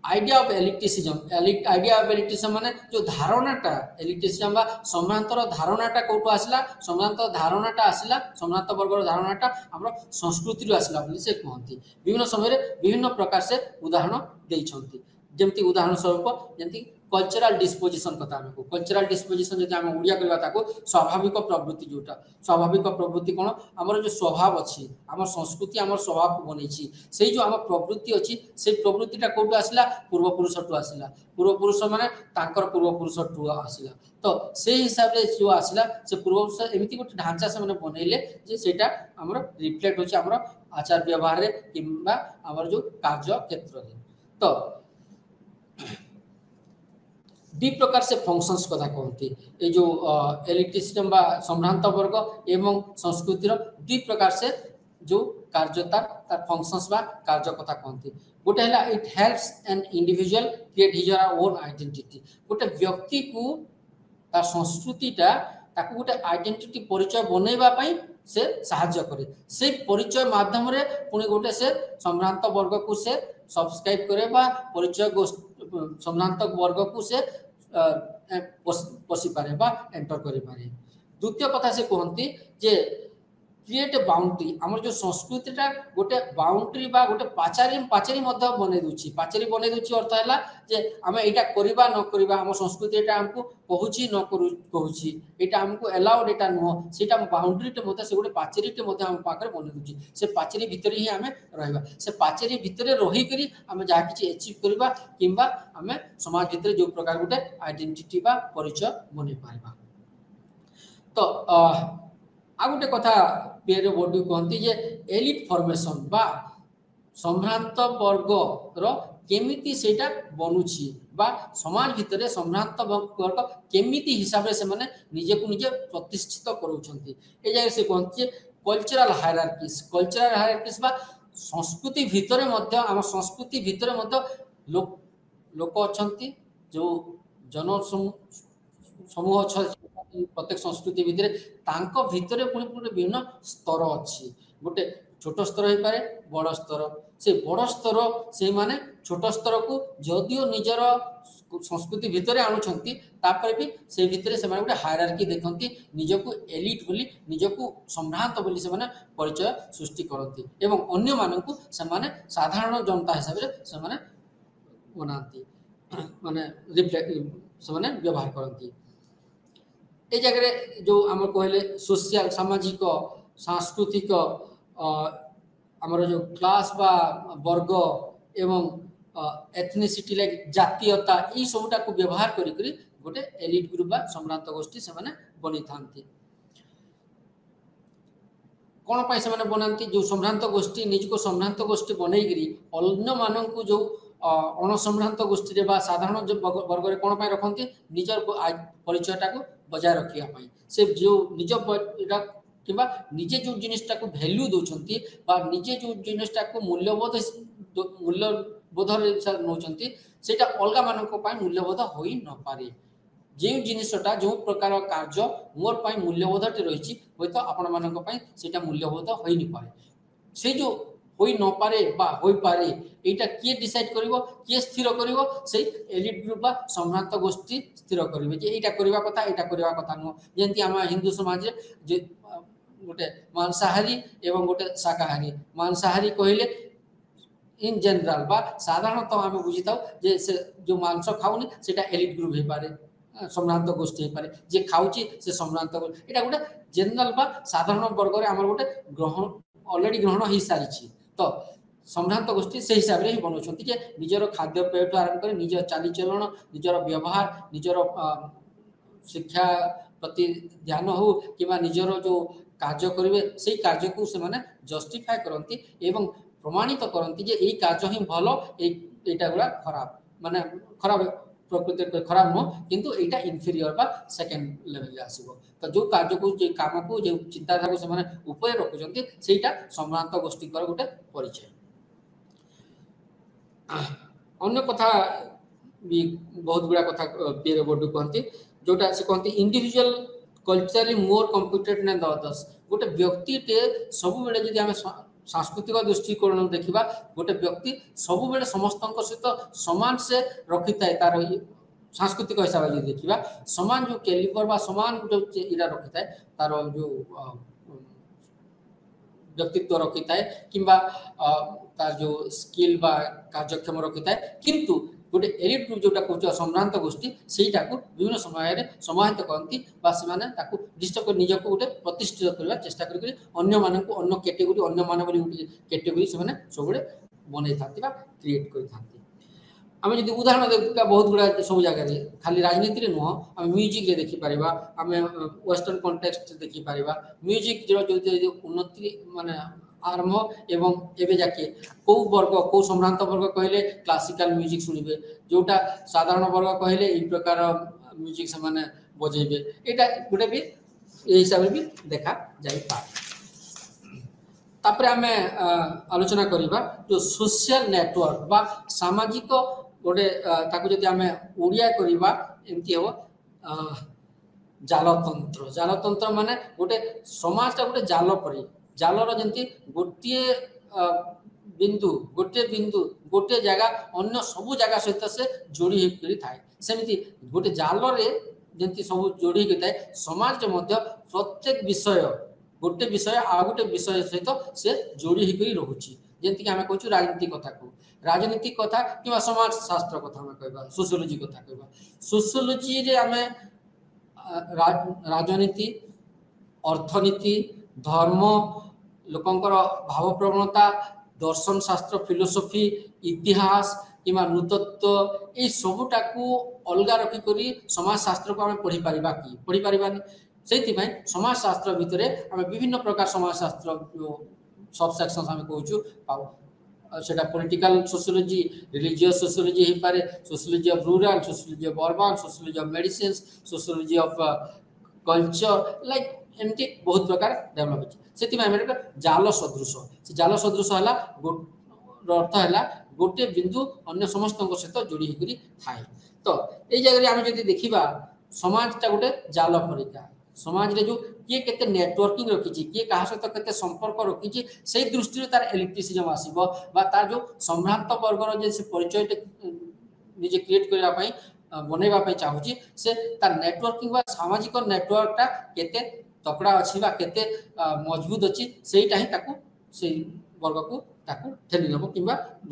आइडिया ऑफ एलिटिसिज्म माने जो धारणाटा एलिटिसिज्म बा सम्भ्रांतर धारणाटा कोटो आसला सम्भ्रांत धारणाटा आसला सम्भ्रांत वर्गर धारणाटा हमर संस्कृति रु आसला बोली से कहंती विभिन्न समय रे विभिन्न प्रकार से उदाहरण देइछंती जेमति उदाहरण स्वरूप जेमति कल्चरल डिस्पोजिशन कथा हमको कल्चरल डिस्पोजिशन जदि हम उड़िया करबा ताको स्वाभाविक प्रवृत्ति जोटा स्वाभाविक प्रवृत्ति कोन हमर जो स्वभाव अछि हमर संस्कृति हमर स्वभाव को बनेछि सेही जो हमर प्रवृत्ति अछि से प्रवृत्तिटा कोटो आसला पूर्व पुरुष टु आसला पूर्व पुरुष माने तांकर पूर्व पुरुष टु आसला तो से हिसाब रे जो आसला से पूर्व पुरुष एमिति गोटे ढांचा से माने बनेले जे सेटा हमर रिफ्लेक्ट होछि हमर आचार व्यवहार रे किबा हमर जो कार्य क्षेत्र रे तो दी प्रकार से फंक्शंस कथा कहती ये जो एलिटिसिज्म बा सम्भ्रांत वर्ग एवं संस्कृतिर दी प्रकार से जो कार्यता तार फंक्शंस बा कार्य कथा कहती गोटे हला it helps an individual create his own identity गोटे व्यक्ति को तार संस्कृतिटा ताकू गोटे आइडेंटिटी परिचय बनैबा पई से सहायता करे से परिचय माध्यम रे पुनी गोटे से सम्भ्रांत वर्ग को से सब्सक्राइब करे बा परिचय सम्भ्रांत वर्ग को से पसी पारे बा एंटर करि पारे द्वितीय कथा से कहंती जे क्रिएट बाउंड्री हमर जो संस्कृतिटा गोटे बाउंड्री बा गोटे पाचेरी मध्य बनै दुची पाचेरी बनै दुची अर्थ हला जे हमें एटा करिबा न करिबा हम संस्कृति एटा हमको कहूची न कहूची एटा हमको अलाउड एटा न सेटा बाउंड्री टे मते से गोटे पाचेरी टे मते हम पाकर बनै दुची से पाचेरी भितर ही हमें रहबा से पाचेरी भितर रही करी हम जा किछि अचीव करिबा किंबा हमें समाज भितर जो प्रकार गोटे आइडेंटिटी बा परिचय बनै पारबा तो आ गोटे कथा पियरो बोर्डियू कहती जे एलिट फॉर्मेशन बा सम्भ्रांत वर्ग रो केमिति सेटा बनुछि बा समाज भितरे सम्भ्रांत वर्ग केमिति हिसाब रे से माने निजे को निजे प्रतिष्ठित करूछंती ए जाय से कहती कल्चरल हायरार्कीज बा संस्कृति भितरे मध्य हम संस्कृति भितरे मध्य लोक अछंती जो जन समूह प्रत्येक संस्कृति भितर तांको भितर पुणी विभिन्न स्तर अच्छी गोटे छोट स्तर हो पारे बड़ स्तर से बड़ स्तर से माने छोट स्तर को जदियो निजर संस्कृति भितर आणुछंती तापर भी से भितर से माने गोटे हायरार्की देखंती निजको एलिट बोली निजको सम्भ्रांत बोली से माने परिचय सृष्टि करंती एवं अन्य मानकु से माने साधारण जनता हिसाब रे से माने बनाती माने रिफ्लेक्ट से माने व्यवहार करंती ए जगह जो आम कहले सोशल सामाजिक सांस्कृतिक आमर जो क्लास बा वर्ग एवं एथनिसिटी लाइक जातीयता ई सबटा को व्यवहार करी गोटे एलिट ग्रुप बा सम्भ्रांत गोष्ठी से माने बनी थांती कौन पाई से बनाती जो संभ्रांत गोष्ठी निजको संभ्रांत गोष्ठी बनईकरी अन्य मानक जो अणसंभ्रांत गोष्ठी साधारण जो वर्ग में कौन पाई रखती निजर परिचयटा को बजाय रखापी से जो निज कि निजे जो जिनटा को भैल्यू दौरान निजे जो जिनटा को मूल्यबोध नौकरी से अलग मान मूल्यबोध हो न पारे जो जिनटा जो प्रकार कार्य मोर पर मूल्यबोधटी रही हे तो आपण मानी मूल्यबोध हो नहीं पारे से जो हो न पारे हो पारे यहाँ किए डिसाइड कर किए स्थिर कर से एलिट ग्रुप बा संभ्रांत गोष्ठी स्थिर करेंगे जे यहाँ करवा कथा यहाँ करवा कथा नुह जमी आम हिंदू समाज जे गोटे मांसाहारी एवं गोटे शाकाहारी मांसाहारी कहले इन जनरल बा साधारणतः आम बुझी था जे से जो मांस खाऊनी से एलिट ग्रुप हो पारे संभ्रांत गोष्ठी हो पारे जे खाऊची से संभ्रांत यहाँ गोटे जनरल बा साधारण वर्ग में आम गोटे ग्रहण अलरेडी ग्रहण हो सारी तो संभ्रांत गोष्ठी से हिसाब से ही बनाऊँ जे निजर खाद्यपेय आरंभ कर निज चालीचलन निजर व्यवहार निजर शिक्षा प्रति ध्यान हो कि निजर जो कार्य करेंगे से कार्य को से जस्टिफाए करती एवं प्रमाणित करती जे यही कार्य ही भल यहाँ गुड़ा खराब माने खराब प्रकृति खराब नुह किंतु यहाँ इनफीरियर बा सेकेंड लेवल आसो तो जो कार्य को जो काम को जो चिंताधारा को से ऊपर रखुच्च से संभ्रांत गोष्ठी गोटे परिचय अन्य कथा भी बहुत गुड़ा कथा पीर बोर्ड कहती जोटा से कहती individual culturally more computed than the others गोटे व्यक्ति टे सब बेले जदि आम सांस्कृतिक दृष्टिकोण देखा गोटे व्यक्ति सब बेले समस्त सहित समान से रखी थाए तार सांस्कृतिक हिसाब से देखा समान जो कैलिबर बा समान जो इरा रखी थाए तार जो व्यक्तित्व रखी थाए किंबा तार जो स्किल बा कार्यक्षम रखी थाए किंतु गोटे एलिट ग्रुप जोटा कह संभ्रांत गोष्ठी सेटा को विभिन्न समय समाहित करती डिस्टर्ब निजक गोटे प्रतिष्ठित करने चेष्टा करी अन्य मानक अन्य कैटेगोरी अन्य मान गोटे कैटेगोरी से सब बनई था क्रिएट करते आम जो उदाहरण देखा बहुत गुड़ा सब जगह खाली राजनीति नुह आम म्यूजिक देखिपर आम वेस्टर्न कॉन्टेक्स्ट देखिपर म्यूजिक जो उन्नति माने आरंभ एवं एवं जाके कौ वर्ग कौ संभ्रांत वर्ग कहले क्लासिकल म्यूजिक शुणिबे जोटा साधारण वर्ग कहले यही प्रकार म्यूजिक से माने बजेबे एटा गोटे भी ए हिसाब से भी देखा जाई पारे तापरे आमे आलोचना करिबा जो सोशल नेटवर्क बा सामाजिक गोटे ताकू जदि आमे ओडिया करिबा एमती हो जालतंत्र माने गोटे समाजटा गोटे जाल परी जालर जमी गोटे बिंदु गोटे जगह अन्य सबू जगह सहित से जोड़ी होकर थाए सेमती गोटे जालरे जमी सब जोड़ी होकर थाए समाज प्रत्येक विषय गोटे विषय आ गोटे विषय सहित से जोड़ी होकर रोचे जमीक आम कहूँ राजनीति कथा को राजनीति कथा कि समाज शास्त्र कथा आम कह सोशियोलोजी कथा कह सोशियोलोजी आम राजनीति अर्थनीति धर्म लोकंकर भाव प्रवणता दर्शन शास्त्र फिलोसफी इतिहास कि नृतत्व ये सबूटा को अलग रखिक समाज शास्त्र को आम पढ़ी पारिबा कि पढ़ी पारिबानी से समाज शास्त्र भितर आम विभिन्न प्रकार समाज शास्त्र सब सेक्शन आम कहूँ पाऊ से पॉलिटिकल सोशियोलॉजी रिलीजियस सोशियोलॉजी हो पारे sociology of rural sociology of urban sociology of medicine sociology of culture like एमती बहुत प्रकार डेवलप होती जाल सदृश से जाल सदृश है अर्थ है गोटे बिंदु अन्य समस्त सहित जोड़ी होकर थाए तो ये जगह आम जो देखा समाजटा गोटे जाल परिका समाज रे जो किए केते नेटवर्किंग रखी किए कहा सहित केते संपर्क रखी से दृष्टि तार एलिटिसिजम आसब तार जो संभ्रांत वर्गर जे से परिचय निजे क्रिएट करने बनवाई चाहूँगी से तार नेटवर्किंग बा सामाजिक नेटवर्कटा केते तकड़ा अच्छी केते मजबूत अच्छी सेटा ही ताकू से वर्ग को ताकू ठेली नब कि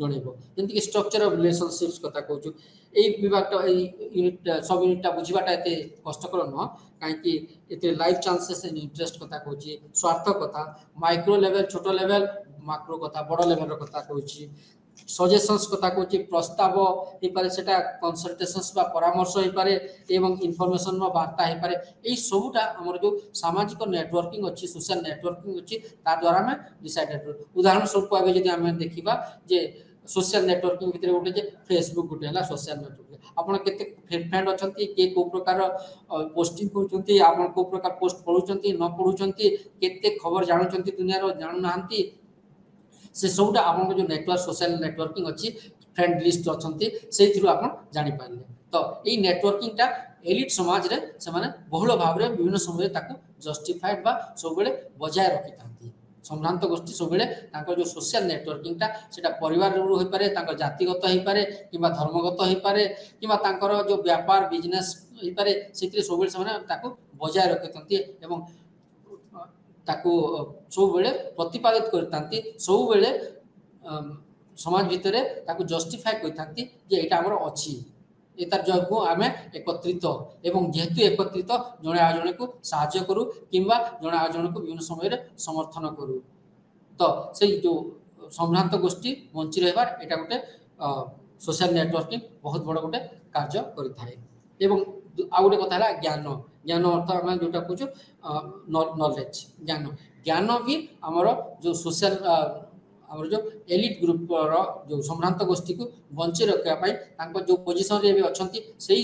जनइब जमीक स्ट्रक्चर ऑफ रिलेशनशिप्स कथा कहूँ यही विभागटा यूनिट सब यूनिटा बुझाटा एत कष्टकर नुह कहीं लाइफ चांसेस एंड इंटरेस्ट कथा कहूँ स्वार्थ कथा माइक्रो लेवल छोट लेवल माक्रो कथा बड़ लेवल कथा कहूँ सजेशंस कथा कहूँ प्रस्ताव हो पारे सेटा कंसल्टेशंस बा परामर्श हो पारे एवं इनफॉरमेशन बा वार्ता हो पारे एई सबुटा हमर जो सामाजिक नेटवर्किंग अछि सोशल नेटवर्किंग अछि ता द्वारा हम डिसाइडेड उदाहरण स्वरूप आगे जदि हम देखिबा जे सोशल नेटवर्किंग भितर गोटे जे फेसबुक गोटे हला सोशल नेटवर्क आपण केते फ्रेंड अछंती के को प्रकार पोस्टिंग करूचंती आपण को प्रकार पोस्ट पढुचंती न पढुचंती केते खबर जानुचंती दुनिया रो जानु नाहंती से सबटा आपन जो नेटवर्क सोशल नेटवर्किंग अच्छी फ्रेंड लिस्ट अच्छी से आप जानी पारे तो ये नेटवर्किंग टा एलिट समाज रे से माने बहुल भाव में विभिन्न समय जस्टिफाइड बा सब बजाय रखी था संभ्रांत गोष्ठी सब जो सोशल नेटवर्किंग टा सेटा परिवार हो पारे जातिगत हो पारे कि धर्मगत हो पारे कि जो व्यापार बिजनेस हो पारे से सब से बजाय रखी एवं ताकू सब बेले प्रतिपादित करतांती सब बेले समाज भितर ताकू जस्टिफाई करतांती जे एटा हमर अछि एतार जो आम एकत्रित एवं जेहेतु एकत्रित जड़े आ जड़े को साहाय्य करूँ किंबा जड़े आ जड़े को विभिन्न समय समर्थन करूँ तो से जो संभ्रांत गोष्ठी बंची रहार यहाँ गोटे सोशल नेटवर्किंग बहुत बड़ गोटे कार्य करें आ गोटे कथा ज्ञान ज्ञान अर्थ आम जोटा कहूँ नॉलेज ज्ञान ज्ञान भी आमर जो सोशल आमर जो एलिट ग्रुप जो संभ्रांत गोष्ठी को बंची रखापी जो पोजिशन रे अच्छा से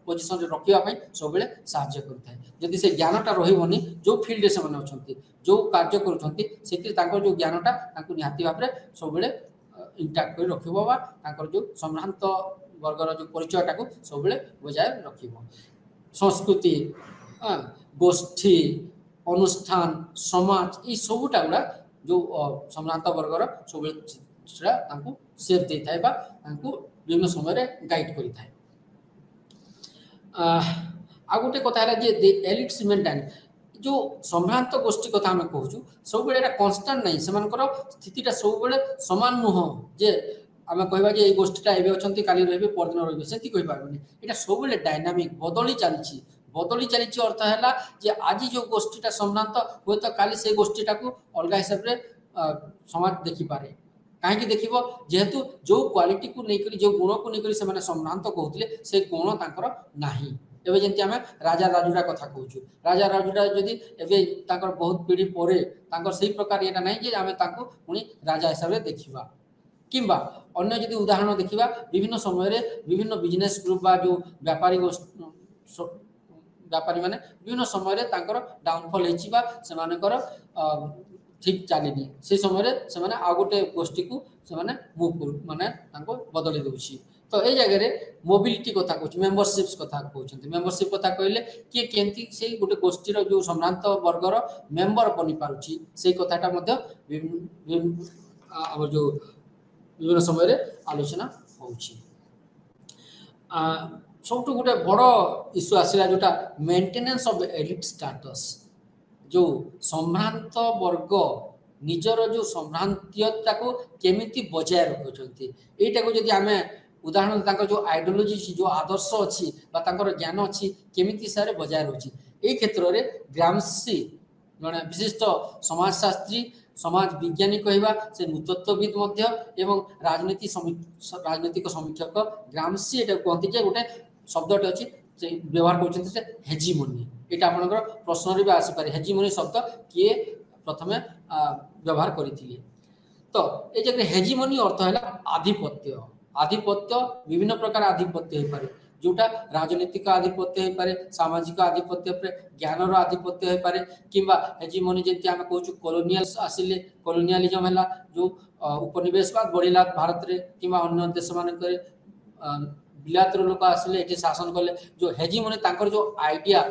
पोजिशन रखापी सब साहाय्य करें से ज्ञानटा रही जो फील्ड से अच्छा जो कार्य कर जो ज्ञानटा निहाती भाव में सब इंटैक्ट कर रखा जो संभ्रांत वर्गर जो परिचयटा को सब बजाय रख संस्कृति गोष्ठी अनुष्ठान समाज ये सबूटा गुड़ा जो संभ्रांत वर्गर सब सेफ दे था विभिन्न समय गाइड करें आ गोटे कथा एलिट्स मेंटेन जो संभ्रांत गोष्ठी कथा आम कहूँ सब कन्स्टांट नहीं से स्थितिटा सब सामान नुह जे आम कहवा ये गोष्ठीटा एवं अच्छा काली रे परदिन रही कही पार्बनी यहाँ सब डायनामिक बदली चली अर्थ है जे आज जो गोष्ठीटा संभ्रांत हे तो काली से गोष्ठीटा को अलग हिसाब से समाज देखिपारे कहीं देख जेहेतु जो क्वालिटी को लेकर जो गुण को लेकर से संभ्रांत कहते से गुण तांकर नाही एवं जमी आम राजा राजुड़ा कथा कहूँ राजा राजुड़ा जदि एवं बहुत पीढ़ी पर से प्रकार यहाँ ना आम पुणी राजा हिसाब से देखा किंबा अन्य जदि उदाहरण देखा विभिन्न समय विभिन्न बिजनेस ग्रुप बा जो व्यापारी माने विभिन्न समय डाउनफॉल होकर ठीक चलनी से समय से आ गोटे गोष्ठी को मूव माने बदली दूसरी तो ये जगह मोबिलिटी कथा कहूँ मेंबरशिप्स कथा कहते मेंबरशिप कथा कहले किए केमती से गोटे गोष्ठीर जो संभ्रांत वर्गर मेंबर बनी पारुछि से कथाटा जो विभिन्न समय आलोचना होउछि सब गोटे बड़ इश्यू आसला जोटा मेंटेनेंस ऑफ एलिट स्टेटस जो संभ्रांत वर्ग निजर जो संभ्रांतियता को केमिति बजाय रखुଛନ୍ତି एटा को जदि आमे उदाहरण जो आइडियोलॉजी जो आदर्श अच्छी ज्ञान अच्छी केमिति सारे बजाय रही ये क्षेत्र में ग्रामसी जड़े विशिष्ट समाजशास्त्री समाज विज्ञानी कहवा से नृतत्वविद एवं राजनीतिक समीक्षक ग्रामसी ये कहते हैं गोटे शब्दटे अच्छी व्यवहार कर हेजिमोनी यहाँ आपंकर प्रश्न भी आसपे हेजिमोनी शब्द किए प्रथम व्यवहार करते तो ये जगह हेजिमोनी अर्थ है आधिपत्य आधिपत्य विभिन्न प्रकार आधिपत्य हो पारे जोटा राजनीतिक आधिपत्य हो पारे सामाजिक आधिपत्य ज्ञान आधिपत्य हो पारे किंबा हेजिमोनी जमी आम कहूँ कॉलोनियल आसिले कॉलोनियलिज्म है जो उपनिवेशवाद बढ़ला भारत में कि अन्य देश मान बिलातर लोक आसिले ये शासन कले जो हेजिमोनी जो आइडिया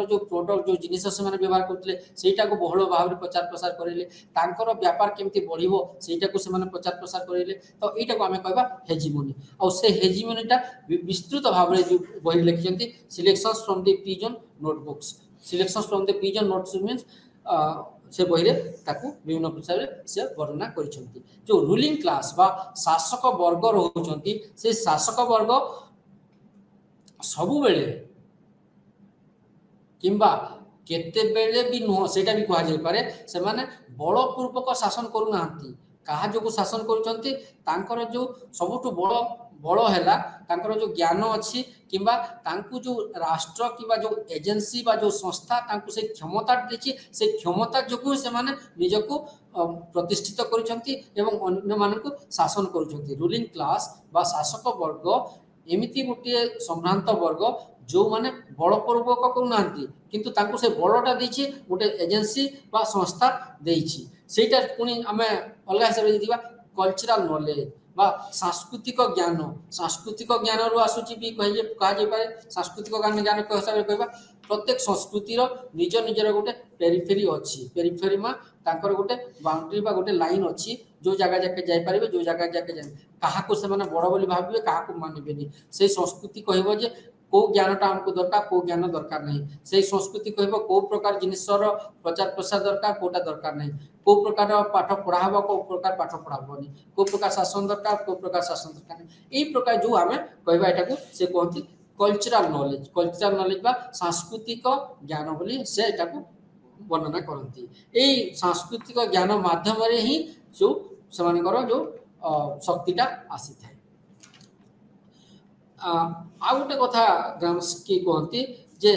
जो प्रोडक्ट जो जिनिस से व्यवहार करते सेटा को बहुल भाव में प्रचार प्रसार करें व्यापार केमती बढ़ो सेटा को प्रचार प्रसार करें तो यहाँ आम कहवा हेजिमोनी और से हेजिमोनीटा विस्तृत भाव में जो बही लिखिं selections from the pigeon notebooks selections from the pigeon notes means से बही विभिन्न प्रकार से वर्णना कर जो रूलिंग क्लास बा शासक वर्ग रोचंती से शासक वर्ग सबु बेले किंबा केते बेले भी नुह सेटा भी कहा जाय पारे से माने बलपूर्वक शासन करू नाहंती कहा जो शासन करुचंती तांकर जो सबुठु बड़ बड़ हैला तांकर जो ज्ञान अच्छी किंबा तांकु जो राष्ट्र किंबा जो एजेंसी बा जो संस्था तांकु से क्षमता देछि से क्षमता जोगु से माने निजको प्रतिष्ठित करुचंती एवं अन्य मानकु शासन करुचंती रूलिंग क्लास बा शासक वर्ग एमिति गोटे सम्भ्रांत वर्ग जो माने बलपूर्वक करूना किंतु तांकु से बलटा देछि गोटे एजेंसी बा संस्था देछि सेटा पुनी आमे अलग हिसाब रे दिबा कल्चरल नॉलेज बा सांस्कृतिक ज्ञान रु आसुची भी कहा जाय पारे सांस्कृतिक ज्ञान को हिसाब रे कहबा प्रत्येक संस्कृतिर निज निजर गोटे पेरिफेरी अच्छी पेरिफेरी मा तांकर गोटे बाउंड्री बा गोटे लाइन अच्छी जो जगह जाके जाय पारिबे जो जगह जाके जाय काहा को से माने बड़ बोली भाबिबे काहा को मानिबेनी से संस्कृति कहबो जे को ज्ञानटा हमको दरकार को ज्ञान दरकार नहीं से संस्कृति कहबो को प्रकार जिनिसर प्रचार प्रसार दरकार कोटा दरकार नहीं को प्रकार पाठ पढ़ाबो को प्रकार पाठ पढ़ाबोनी को प्रकार शासन दरकार को प्रकार शासन दरकार नहीं एई प्रकार जो आमे कहबा एटा को से कहंती कल्चरल नॉलेज बा सांस्कृतिक ज्ञान बोली से एटा को वर्णना करती एई सांस्कृतिक ज्ञान माध्यम रे ही जो समानकर जो शक्तिटा आसी थाए आ गोटे कथा ग्राम्स्की कहती जे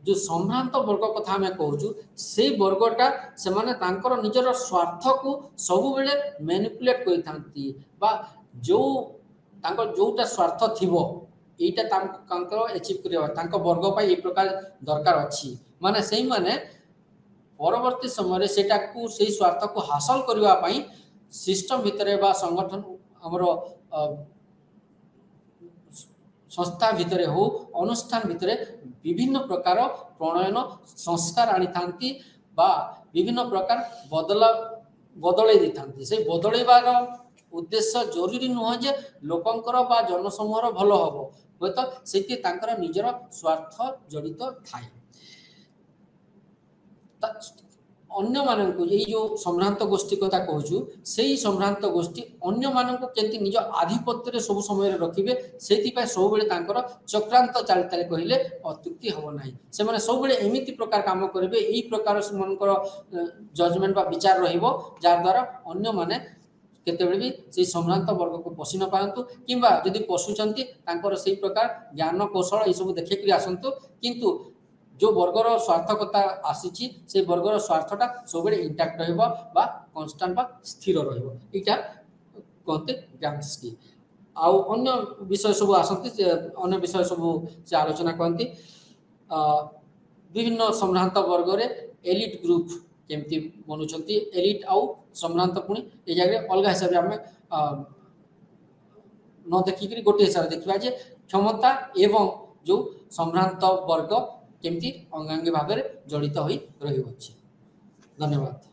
जो सम्भ्रांत वर्ग कथा हमें कहूँ से वर्गटा से माने तांकर निजर स्वार्थ को सब बेले मैनिपुलेट करथांती बा जो तांकर जोटा स्वार्थ थिबो एटा तांकर अचीव करिया तांको वर्ग पाई ए प्रकार दरकार अछि माने सेही माने परवर्ती समय सेटा को सेही स्वार्थ को हासिल करबा पाई सिस्टम भितरे बा संगठन हमरो संस्था भितरे हो अनुष्ठान भितरे विभिन्न प्रकार प्रणयन संस्कार आनी थांती बा विभिन्न प्रकार बदले दी थांती से बदलेबार उद्देश्य जरूरी नुह जे लोकंकर बा जनसमूहर भल हबो होय तो सेति तांकर निजर स्वार्थ जड़ित थाए अन्य मानक ये जो सम्भ्रांत गोष्ठी कथा कहूँ से ही सम्भ्रांत गोष्ठी अन्य मानक केंति निज आधिपत्य रे सब समय रखिबे सेति पाए सब बेले तांकर चक्रांत चालिताले कहिले अत्युक्ति हबो नाही से माने सब बेले एमिति प्रकार काम करिवे एई प्रकार मनकर जजमेंट बा विचार रहिबो जार द्वारा अन्य माने केतेबेले भी से सम्भ्रांत वर्ग को पसी न पारंतु किंबा यदि पसुचंती तांकर सेई प्रकार ज्ञान कौशल ए सब देखि करी आसंतु किंतु जो वर्गर स्वार्थकता आसीची से वर्गर स्वार्थटा सब इंटैक्ट रहइबो बा कांस्टेंट बा स्थिर रहइबो इटा कहते ग्राम्स्की आ अन्य विषय सब आसंती अन्य विषय सब से आलोचना करती विभिन्न सम्भ्रांत वर्ग रे एलिट ग्रुप केमती बनुचंती एलिट आउ सम्भ्रांत पुनी ए जगह अलग हिसाब रे हमें न देखि करी गोटे हिसाब देखिबा जे क्षमता एवं जो सम्भ्रांत वर्ग केमती अंगांगी भाव में जड़ित हो रही। धन्यवाद।